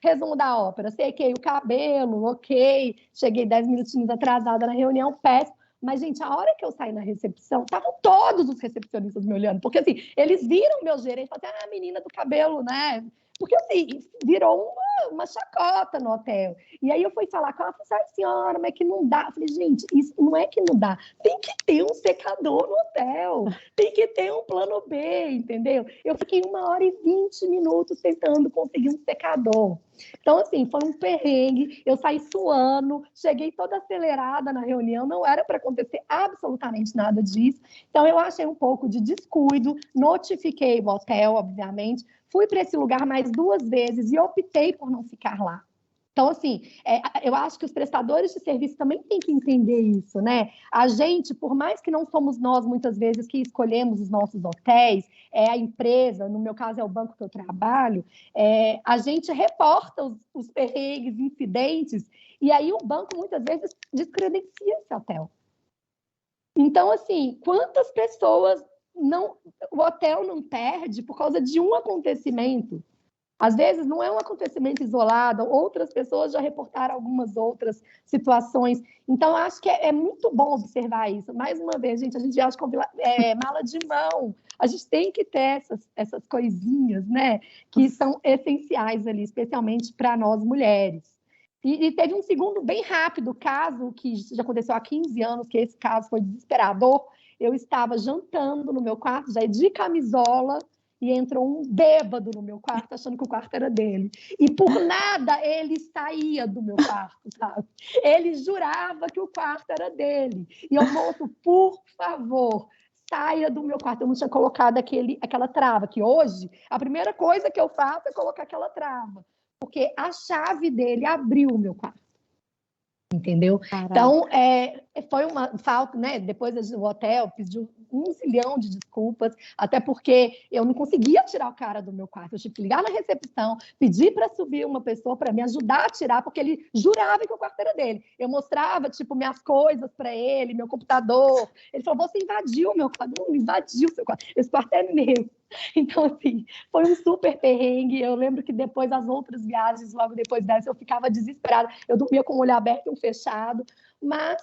Resumo da ópera, sequei o cabelo, ok, cheguei 10 minutinhos atrasada na reunião, péssimo. Mas, gente, a hora que eu saí na recepção, estavam todos os recepcionistas me olhando, porque, assim, eles viram meu gerente e falaram assim, a menina do cabelo, né? Porque, assim, virou uma chacota no hotel. E aí eu fui falar com ela, falei, senhora, mas é que não dá. Eu falei, gente, isso não é que não dá. Tem que ter um secador no hotel. Tem que ter um plano B, entendeu? Eu fiquei 1h20 tentando conseguir um secador. Então, assim, foi um perrengue. Eu saí suando, cheguei toda acelerada na reunião. Não era para acontecer absolutamente nada disso. Então, eu achei um pouco de descuido. Notifiquei o hotel, obviamente. Fui para esse lugar mais 2 vezes e optei por não ficar lá. Então, assim, eu acho que os prestadores de serviço também têm que entender isso, né? A gente, por mais que não somos nós, muitas vezes, que escolhemos os nossos hotéis, a empresa, no meu caso é o banco que eu trabalho, a gente reporta os perrengues, incidentes, e aí o banco, muitas vezes, descredencia esse hotel. Então, assim, quantas pessoas o hotel não perde por causa de um acontecimento? Às vezes não é um acontecimento isolado, outras pessoas já reportaram algumas outras situações. Então, acho que é muito bom observar isso. Mais uma vez, gente, a gente acha que mala de mão. A gente tem que ter essas coisinhas, né, que são essenciais ali, especialmente para nós mulheres. E teve um segundo bem rápido caso, que já aconteceu há 15 anos, que esse caso foi desesperador. Eu estava jantando no meu quarto, já de camisola, e entrou um bêbado no meu quarto, achando que o quarto era dele. E por nada ele saía do meu quarto, sabe? Ele jurava que o quarto era dele. E eu, moço, por favor, saia do meu quarto. Eu não tinha colocado aquela trava, que hoje a primeira coisa que eu faço é colocar aquela trava. Porque a chave dele abriu o meu quarto. Entendeu? Caraca. Então, foi uma falta, né? Depois do hotel, pediu 1 zilhão de desculpas, até porque eu não conseguia tirar o cara do meu quarto. Eu tive que ligar na recepção, pedir para subir uma pessoa para me ajudar a tirar, porque ele jurava que o quarto era dele. Eu mostrava, tipo, minhas coisas para ele, meu computador. Ele falou, você invadiu o meu quarto. Não, invadiu o seu quarto. Esse quarto é meu. Então, assim, foi um super perrengue. Eu lembro que depois, as outras viagens, logo depois dessa, eu ficava desesperada. Eu dormia com o olho aberto e um fechado. Mas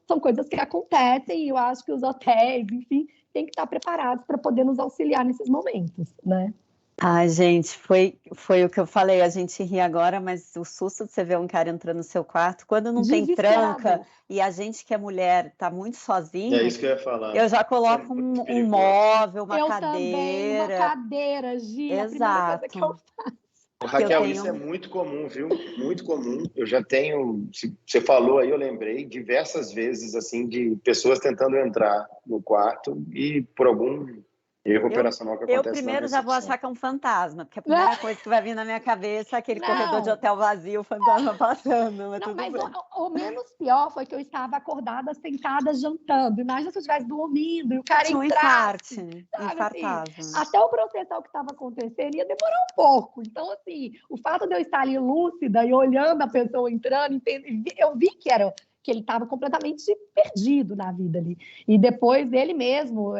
são coisas que acontecem e eu acho que os hotéis, enfim, têm que estar preparados para poder nos auxiliar nesses momentos, né? Ai, gente, foi o que eu falei. A gente ri agora, mas o susto de você ver um cara entrando no seu quarto, quando não tem tranca e a gente que é mulher tá muito sozinho. É isso que eu ia falar. Eu já coloco um móvel, uma cadeira. Também, uma cadeira, Gi. Exato. A primeira coisa que eu faço. Raquel, isso é muito comum, viu? Muito comum. Eu já tenho, você falou aí, eu lembrei diversas vezes assim de pessoas tentando entrar no quarto e por algum erro operacional que acontece. Eu primeiro já vou achar que é um fantasma, porque a primeira coisa que vai vir na minha cabeça é aquele corredor de hotel vazio, o fantasma passando. Mas o menos pior foi que eu estava acordada, sentada, jantando. Imagina se eu estivesse dormindo e o cara entrasse. Infartava. Assim, até eu processar o que estava acontecendo ia demorar um pouco. Então, assim, o fato de eu estar ali lúcida e olhando a pessoa entrando, eu vi que ele estava completamente perdido na vida ali. E depois ele mesmo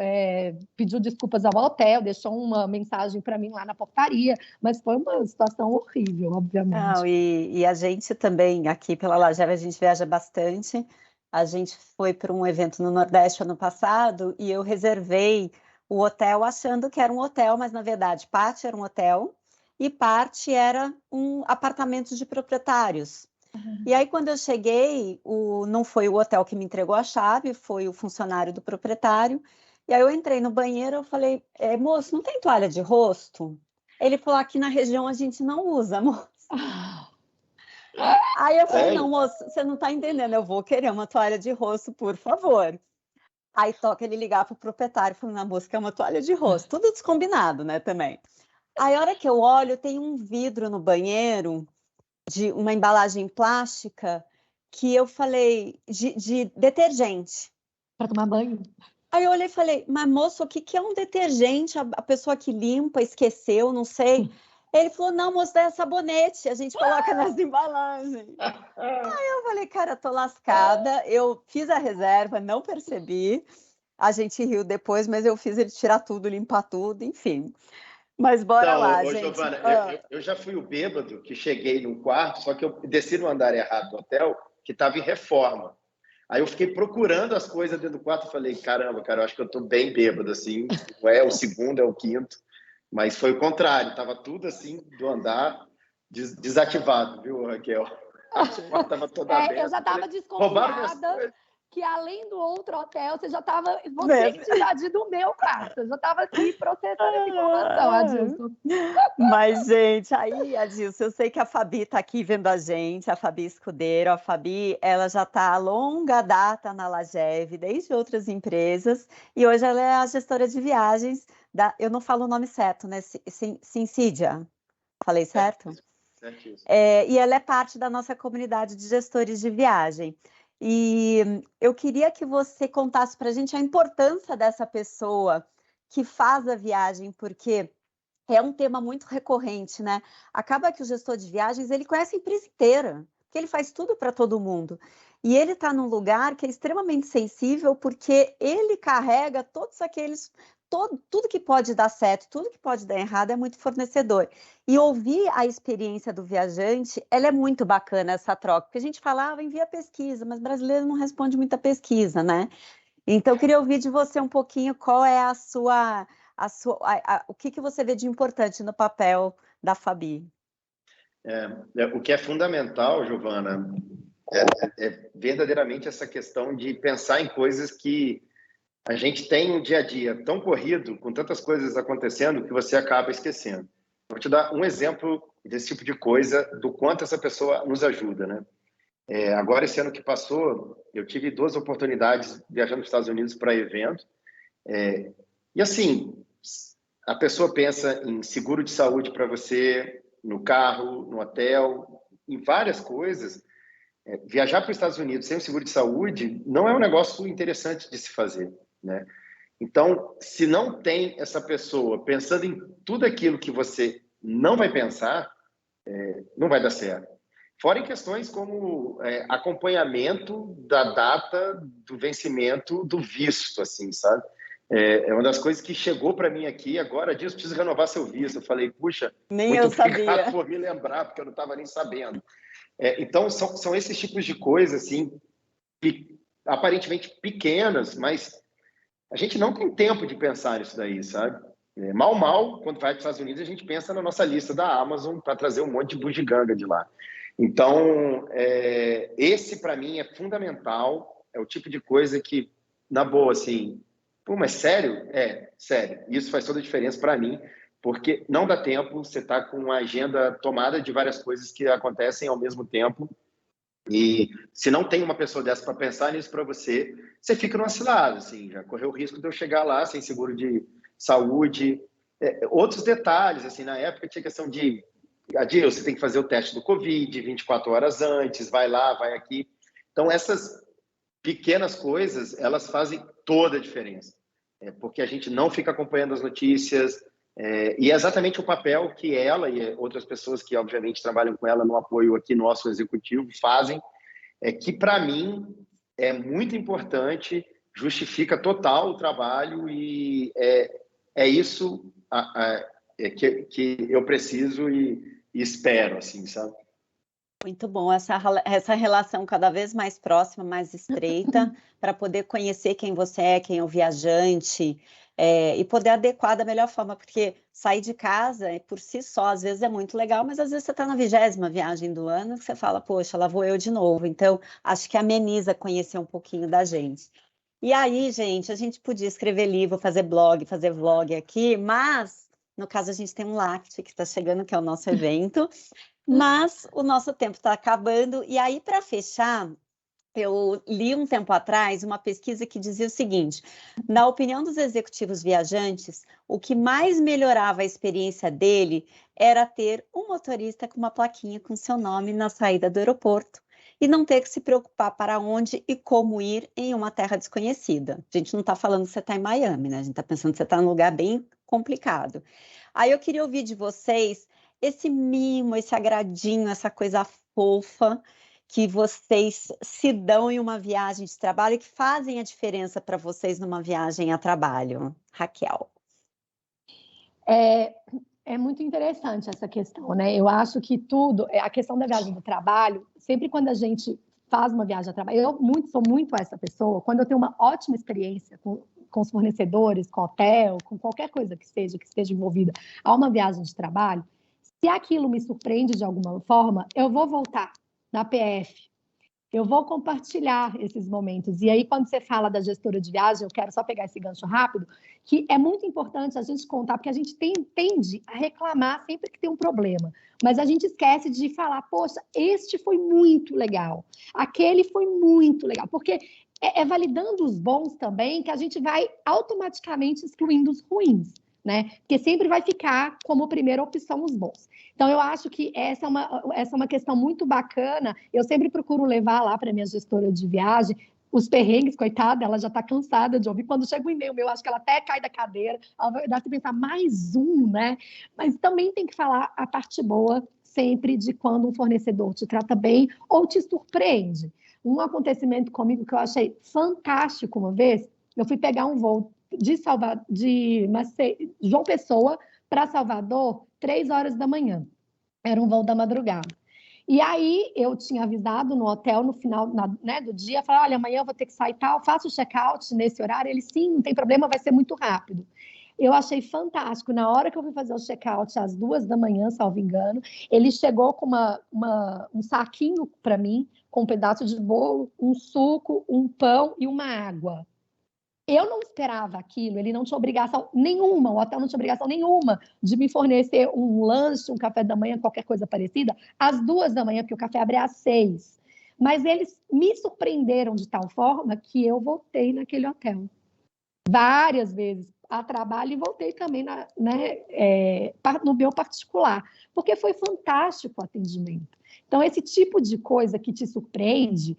pediu desculpas ao hotel, deixou uma mensagem para mim lá na portaria, mas foi uma situação horrível, obviamente. Não, e a gente também, aqui pela Lageve, a gente viaja bastante. A gente foi para um evento no Nordeste ano passado e eu reservei o hotel achando que era um hotel, mas na verdade parte era um hotel e parte era um apartamento de proprietários. E aí, quando eu cheguei, não foi o hotel que me entregou a chave, foi o funcionário do proprietário. E aí eu entrei no banheiro, eu falei, moço, não tem toalha de rosto? Ele falou, aqui na região a gente não usa, moço. Aí eu falei, não, moço, você não está entendendo, eu vou querer uma toalha de rosto, por favor. Aí toca ele ligar para o proprietário, falando, na moça, que é uma toalha de rosto. Tudo descombinado, né, também. Aí, a hora que eu olho, tem um vidro no banheiro, de uma embalagem plástica, que eu falei, de detergente. Para tomar banho? Aí eu olhei e falei, mas moço, o que é um detergente? A pessoa que limpa, esqueceu, não sei. Ele falou, não, moço, é sabonete, a gente coloca nas embalagens. Aí eu falei, cara, tô lascada. Eu fiz a reserva, não percebi. A gente riu depois, mas eu fiz ele tirar tudo, limpar tudo, enfim. Mas bora lá, gente. Giovana, eu já fui o bêbado que cheguei no quarto, só que eu desci no andar errado do hotel, que estava em reforma. Aí eu fiquei procurando as coisas dentro do quarto e falei, caramba, cara, eu acho que eu tô bem bêbado, assim. Não é o segundo, é o quinto. Mas foi o contrário, estava tudo assim do andar desativado, viu, Raquel? A porta estava toda aberta. Eu já estava desconfiada que além do outro hotel, você já estava... Você que tinha invadido o meu quarto. Eu já estava aqui processando essa informação, Adilson. Mas, gente, aí, Adilson, eu sei que a Fabi está aqui vendo a gente, a Fabi Escudeiro. A Fabi, ela já está a longa data na Lageve, desde outras empresas. E hoje ela é a gestora de viagens eu não falo o nome certo, né? Sincídia. Falei certo? Certíssimo. E ela é parte da nossa comunidade de gestores de viagem. E eu queria que você contasse para a gente a importância dessa pessoa que faz a viagem, porque é um tema muito recorrente, né? Acaba que o gestor de viagens, ele conhece a empresa inteira, porque ele faz tudo para todo mundo. E ele está num lugar que é extremamente sensível, porque ele carrega todos aqueles... Tudo que pode dar certo, tudo que pode dar errado é muito fornecedor. E ouvir a experiência do viajante, ela é muito bacana, essa troca, porque a gente falava, envia pesquisa, mas brasileiro não responde muita pesquisa, né? Então, eu queria ouvir de você um pouquinho qual é o que você vê de importante no papel da Fabi. O que é fundamental, Giovana, é verdadeiramente essa questão de pensar em coisas que a gente tem um dia a dia tão corrido, com tantas coisas acontecendo, que você acaba esquecendo. Vou te dar um exemplo desse tipo de coisa, do quanto essa pessoa nos ajuda, né? Agora, esse ano que passou, eu tive 2 oportunidades viajando nos Estados Unidos para evento. E assim, a pessoa pensa em seguro de saúde para você, no carro, no hotel, em várias coisas. Viajar para os Estados Unidos sem o seguro de saúde não é um negócio interessante de se fazer, né? Então, se não tem essa pessoa pensando em tudo aquilo que você não vai pensar, não vai dar certo. Fora em questões como acompanhamento da data do vencimento do visto, assim, sabe? É uma das coisas que chegou para mim aqui agora, diz, precisa renovar seu visto. Eu falei, puxa, Nem muito eu obrigado sabia. por me lembrar, porque eu não estava nem sabendo. Então, são esses tipos de coisas, assim, aparentemente pequenas, mas a gente não tem tempo de pensar nisso daí, sabe? Mal, quando vai para os Estados Unidos, a gente pensa na nossa lista da Amazon para trazer um monte de bugiganga de lá. Então, esse para mim é fundamental, é o tipo de coisa que, na boa, assim, pô, mas sério? Sério. Isso faz toda a diferença para mim, porque não dá tempo, você está com uma agenda tomada de várias coisas que acontecem ao mesmo tempo, e se não tem uma pessoa dessa para pensar nisso para você, você fica numa cilada, assim, já correu o risco de eu chegar lá sem seguro de saúde. Outros detalhes, assim, na época tinha questão de, Adil, você tem que fazer o teste do Covid 24 horas antes, vai lá, vai aqui. Então, essas pequenas coisas, elas fazem toda a diferença, porque a gente não fica acompanhando as notícias, e é exatamente o papel que ela e outras pessoas que, obviamente, trabalham com ela no apoio aqui nosso executivo fazem, que, para mim, é muito importante, justifica total o trabalho e é isso que eu preciso e espero, assim, sabe? Muito bom, essa relação cada vez mais próxima, mais estreita, para poder conhecer quem você é, quem é o viajante, e poder adequar da melhor forma, porque sair de casa, por si só, às vezes é muito legal, mas às vezes você está na 20ª viagem do ano, que você fala, poxa, lá vou eu de novo. Então, acho que ameniza conhecer um pouquinho da gente. E aí, gente, a gente podia escrever livro, fazer blog, fazer vlog aqui, mas, no caso, a gente tem um Lact que está chegando, que é o nosso evento, mas o nosso tempo está acabando, e aí, para fechar, eu li um tempo atrás uma pesquisa que dizia o seguinte: na opinião dos executivos viajantes, o que mais melhorava a experiência dele era ter um motorista com uma plaquinha com seu nome na saída do aeroporto e não ter que se preocupar para onde e como ir em uma terra desconhecida. A gente não está falando que você está em Miami, né? A gente está pensando que você está num lugar bem complicado. Aí eu queria ouvir de vocês esse mimo, esse agradinho, essa coisa fofa que vocês se dão em uma viagem de trabalho e que fazem a diferença para vocês numa viagem a trabalho. Raquel. É muito interessante essa questão, né? Eu acho que a questão da viagem do trabalho, sempre quando a gente faz uma viagem a trabalho, sou muito essa pessoa, quando eu tenho uma ótima experiência com os fornecedores, com hotel, com qualquer coisa que esteja envolvida a uma viagem de trabalho, se aquilo me surpreende de alguma forma, eu vou voltar na PF, eu vou compartilhar esses momentos. E aí, quando você fala da gestora de viagem, eu quero só pegar esse gancho rápido, que é muito importante a gente contar, porque a gente tende a reclamar sempre que tem um problema, mas a gente esquece de falar, poxa, este foi muito legal, aquele foi muito legal, porque é validando os bons também que a gente vai automaticamente excluindo os ruins, né? Porque sempre vai ficar como primeira opção os bons. Então, eu acho que essa é uma questão muito bacana. Eu sempre procuro levar lá para a minha gestora de viagem os perrengues, coitada, ela já está cansada de ouvir. Quando chega um e-mail meu, acho que ela até cai da cadeira, ela vai dar para pensar, mais um, né? Mas também tem que falar a parte boa sempre de quando um fornecedor te trata bem ou te surpreende. Um acontecimento comigo que eu achei fantástico uma vez, eu fui pegar um voo de João Pessoa para Salvador, 3h da manhã. Era um voo da madrugada. E aí eu tinha avisado no hotel no final do dia, falei, olha, amanhã eu vou ter que sair e tal, faço o check-out nesse horário. Ele, sim, não tem problema, vai ser muito rápido. Eu achei fantástico. Na hora que eu fui fazer o check-out, às 2h da manhã, salvo engano, ele chegou com um saquinho para mim, com um pedaço de bolo, um suco, um pão e uma água. Eu não esperava aquilo, ele não tinha obrigação nenhuma, o hotel não tinha obrigação nenhuma de me fornecer um lanche, um café da manhã, qualquer coisa parecida, às 2h da manhã, porque o café abre às 6h. Mas eles me surpreenderam de tal forma que eu voltei naquele hotel várias vezes a trabalho e voltei também no meu particular, porque foi fantástico o atendimento. Então, esse tipo de coisa que te surpreende,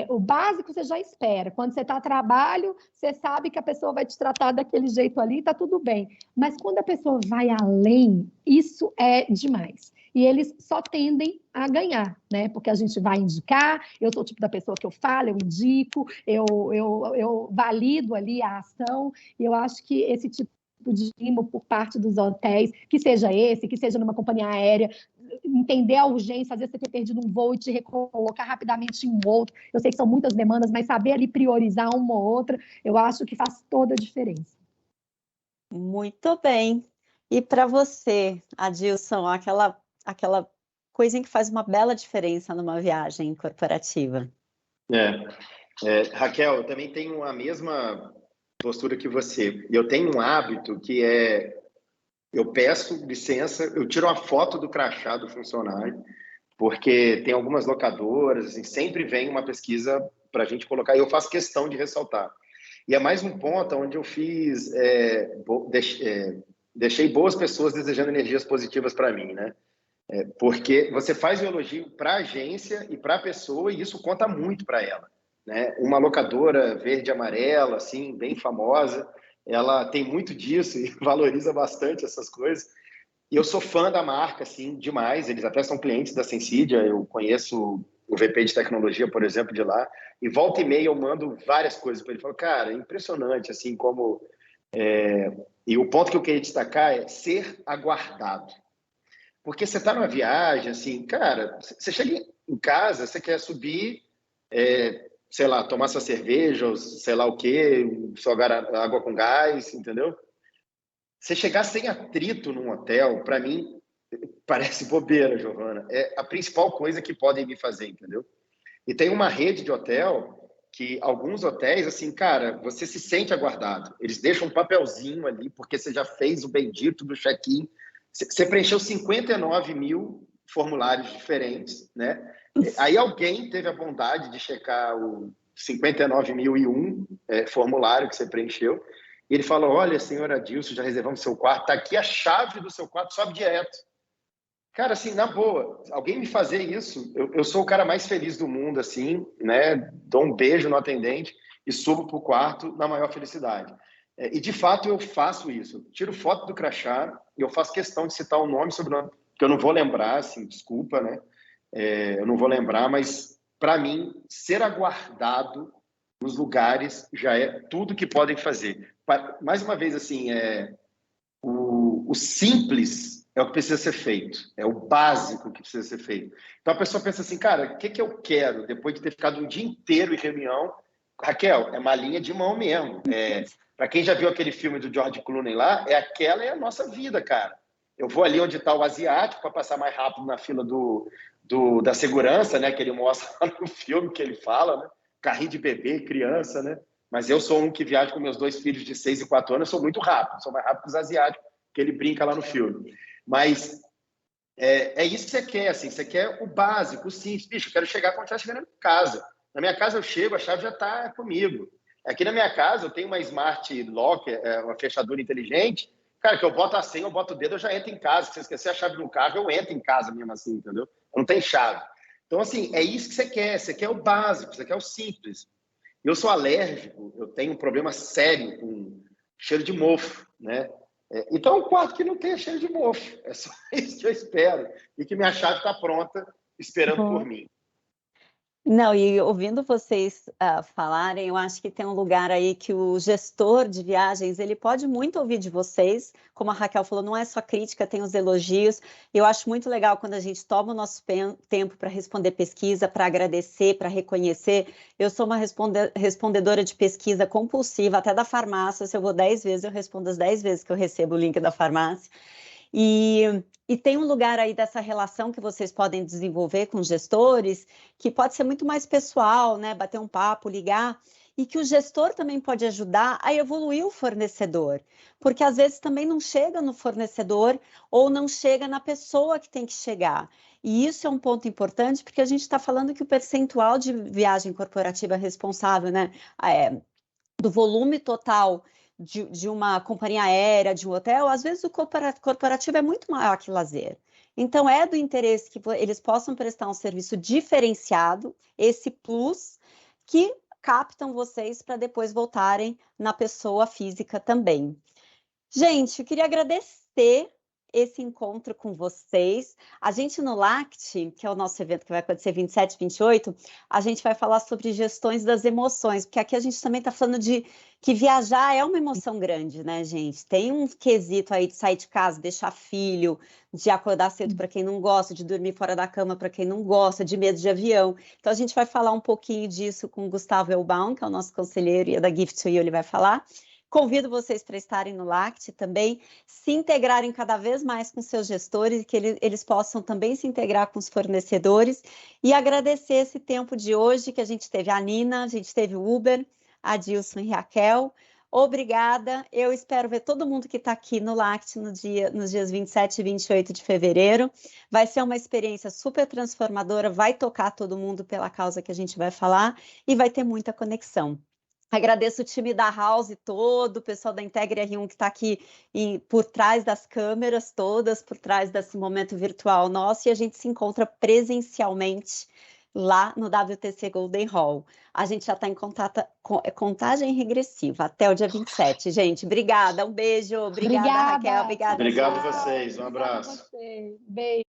o básico você já espera. Quando você está a trabalho, você sabe que a pessoa vai te tratar daquele jeito ali, está tudo bem. Mas quando a pessoa vai além, isso é demais. E eles só tendem a ganhar, né? Porque a gente vai indicar, eu sou o tipo da pessoa que eu falo, eu indico, eu valido ali a ação, e eu acho que esse tipo de mimo por parte dos hotéis, que seja esse, que seja numa companhia aérea, entender a urgência, às vezes você ter perdido um voo e te recolocar rapidamente em um outro. Eu sei que são muitas demandas, mas saber ali priorizar uma ou outra, eu acho que faz toda a diferença. Muito bem. E para você, Adilson, aquela coisinha que faz uma bela diferença numa viagem corporativa? Raquel, eu também tenho a mesma postura que você. Eu tenho um hábito que é, eu peço licença, eu tiro uma foto do crachá do funcionário, porque tem algumas locadoras, assim, sempre vem uma pesquisa para a gente colocar, e eu faço questão de ressaltar. E é mais um ponto onde eu fiz, deixei boas pessoas desejando energias positivas para mim, né? Porque você faz o elogio para a agência e para a pessoa, e isso conta muito para ela, né? Uma locadora verde e amarela, assim, bem famosa, ela tem muito disso e valoriza bastante essas coisas. E eu sou fã da marca, assim, demais. Eles até são clientes da Sensidia. Eu conheço o VP de tecnologia, por exemplo, de lá. E volta e meia eu mando várias coisas para ele. Falo, cara, é impressionante, assim, como... E o ponto que eu queria destacar é ser aguardado. Porque você está numa viagem, assim, cara, você chega em casa, você quer subir, sei lá, tomar sua cerveja, ou sei lá o quê, jogar água com gás, entendeu? Você chegar sem atrito num hotel, para mim, parece bobeira, Giovana. É a principal coisa que podem me fazer, entendeu? E tem uma rede de hotel que alguns hotéis, assim, cara, você se sente aguardado. Eles deixam um papelzinho ali, porque você já fez o bendito do check-in. Você preencheu 59 mil formulários diferentes, né? Aí alguém teve a bondade de checar o 59.001 formulário que você preencheu. E ele falou, olha, senhora Adilson, já reservamos seu quarto, tá aqui a chave do seu quarto, sobe direto. Cara, assim, na boa, alguém me fazer isso, eu sou o cara mais feliz do mundo, assim, né? Dou um beijo no atendente e subo pro quarto na maior felicidade. E, de fato, eu faço isso. Eu tiro foto do crachá e eu faço questão de citar o nome e sobrenome, que eu não vou lembrar, assim, desculpa, né? Eu não vou lembrar, mas, para mim, ser aguardado nos lugares já é tudo que podem fazer. Mais uma vez, assim, o simples é o que precisa ser feito, é o básico que precisa ser feito. Então, a pessoa pensa assim, cara, o que eu quero depois de ter ficado um dia inteiro em reunião? Raquel, é malinha de mão mesmo. Para quem já viu aquele filme do George Clooney lá, aquela é a nossa vida, cara. Eu vou ali onde está o asiático para passar mais rápido na fila da segurança, né? Que ele mostra lá no filme, que ele fala, né? Carrinho de bebê, criança, né? Mas eu sou um que viaja com meus 2 filhos de 6 e 4 anos, eu sou muito rápido, sou mais rápido que os asiáticos, que ele brinca lá no filme. Mas é isso que você quer, assim, você quer o básico, o simples. Bicho, eu quero chegar quando estiver chegando em casa. Na minha casa eu chego, a chave já está comigo. Aqui na minha casa eu tenho uma Smart Lock, uma fechadura inteligente. Cara, que eu boto a senha, eu boto o dedo, eu já entro em casa. Se eu esquecer a chave no carro, eu entro em casa mesmo assim, entendeu? Não tem chave. Então, assim, é isso que você quer o básico, você quer o simples. Eu sou alérgico, eu tenho um problema sério com cheiro de mofo, né? Então, um quarto que não tenha cheiro de mofo. É só isso que eu espero. E que minha chave está pronta, esperando por mim. Não, e ouvindo vocês falarem, eu acho que tem um lugar aí que o gestor de viagens, ele pode muito ouvir de vocês, como a Raquel falou, não é só crítica, tem os elogios. Eu acho muito legal quando a gente toma o nosso tempo para responder pesquisa, para agradecer, para reconhecer. Eu sou uma respondedora de pesquisa compulsiva, até da farmácia, se eu vou 10 vezes, eu respondo as 10 vezes que eu recebo o link da farmácia. E tem um lugar aí dessa relação que vocês podem desenvolver com gestores, que pode ser muito mais pessoal, né? Bater um papo, ligar, e que o gestor também pode ajudar a evoluir o fornecedor, porque às vezes também não chega no fornecedor ou não chega na pessoa que tem que chegar. E isso é um ponto importante, porque a gente está falando que o percentual de viagem corporativa responsável, né? Do volume total de uma companhia aérea, de um hotel, às vezes o corporativo é muito maior que lazer. Então, é do interesse que eles possam prestar um serviço diferenciado, esse plus, que captam vocês para depois voltarem na pessoa física também. Gente, eu queria agradecer esse encontro com vocês. A gente no LACT, que é o nosso evento que vai acontecer 27 e 28, a gente vai falar sobre gestões das emoções, porque aqui a gente também está falando de que viajar é uma emoção grande, né, gente? Tem um quesito aí de sair de casa, deixar filho, de acordar cedo para quem não gosta, de dormir fora da cama para quem não gosta, de medo de avião. Então a gente vai falar um pouquinho disso com o Gustavo Elbaum, que é o nosso conselheiro, e é da Gift to You, ele vai falar. Convido vocês para estarem no LACT também, se integrarem cada vez mais com seus gestores, que eles possam também se integrar com os fornecedores, e agradecer esse tempo de hoje, que a gente teve a Nina, a gente teve o Uber, a Dilson e a Raquel. Obrigada, eu espero ver todo mundo que está aqui no LACT nos dias 27 e 28 de fevereiro. Vai ser uma experiência super transformadora, vai tocar todo mundo pela causa que a gente vai falar, e vai ter muita conexão. Agradeço o time da House todo, o pessoal da Integre R1 que está aqui por trás das câmeras todas, por trás desse momento virtual nosso, e a gente se encontra presencialmente lá no WTC Golden Hall. A gente já está em contagem regressiva até o dia 27, gente. Obrigada, um beijo. Obrigada, Raquel. Obrigada, Obrigado a vocês, um abraço. Beijo.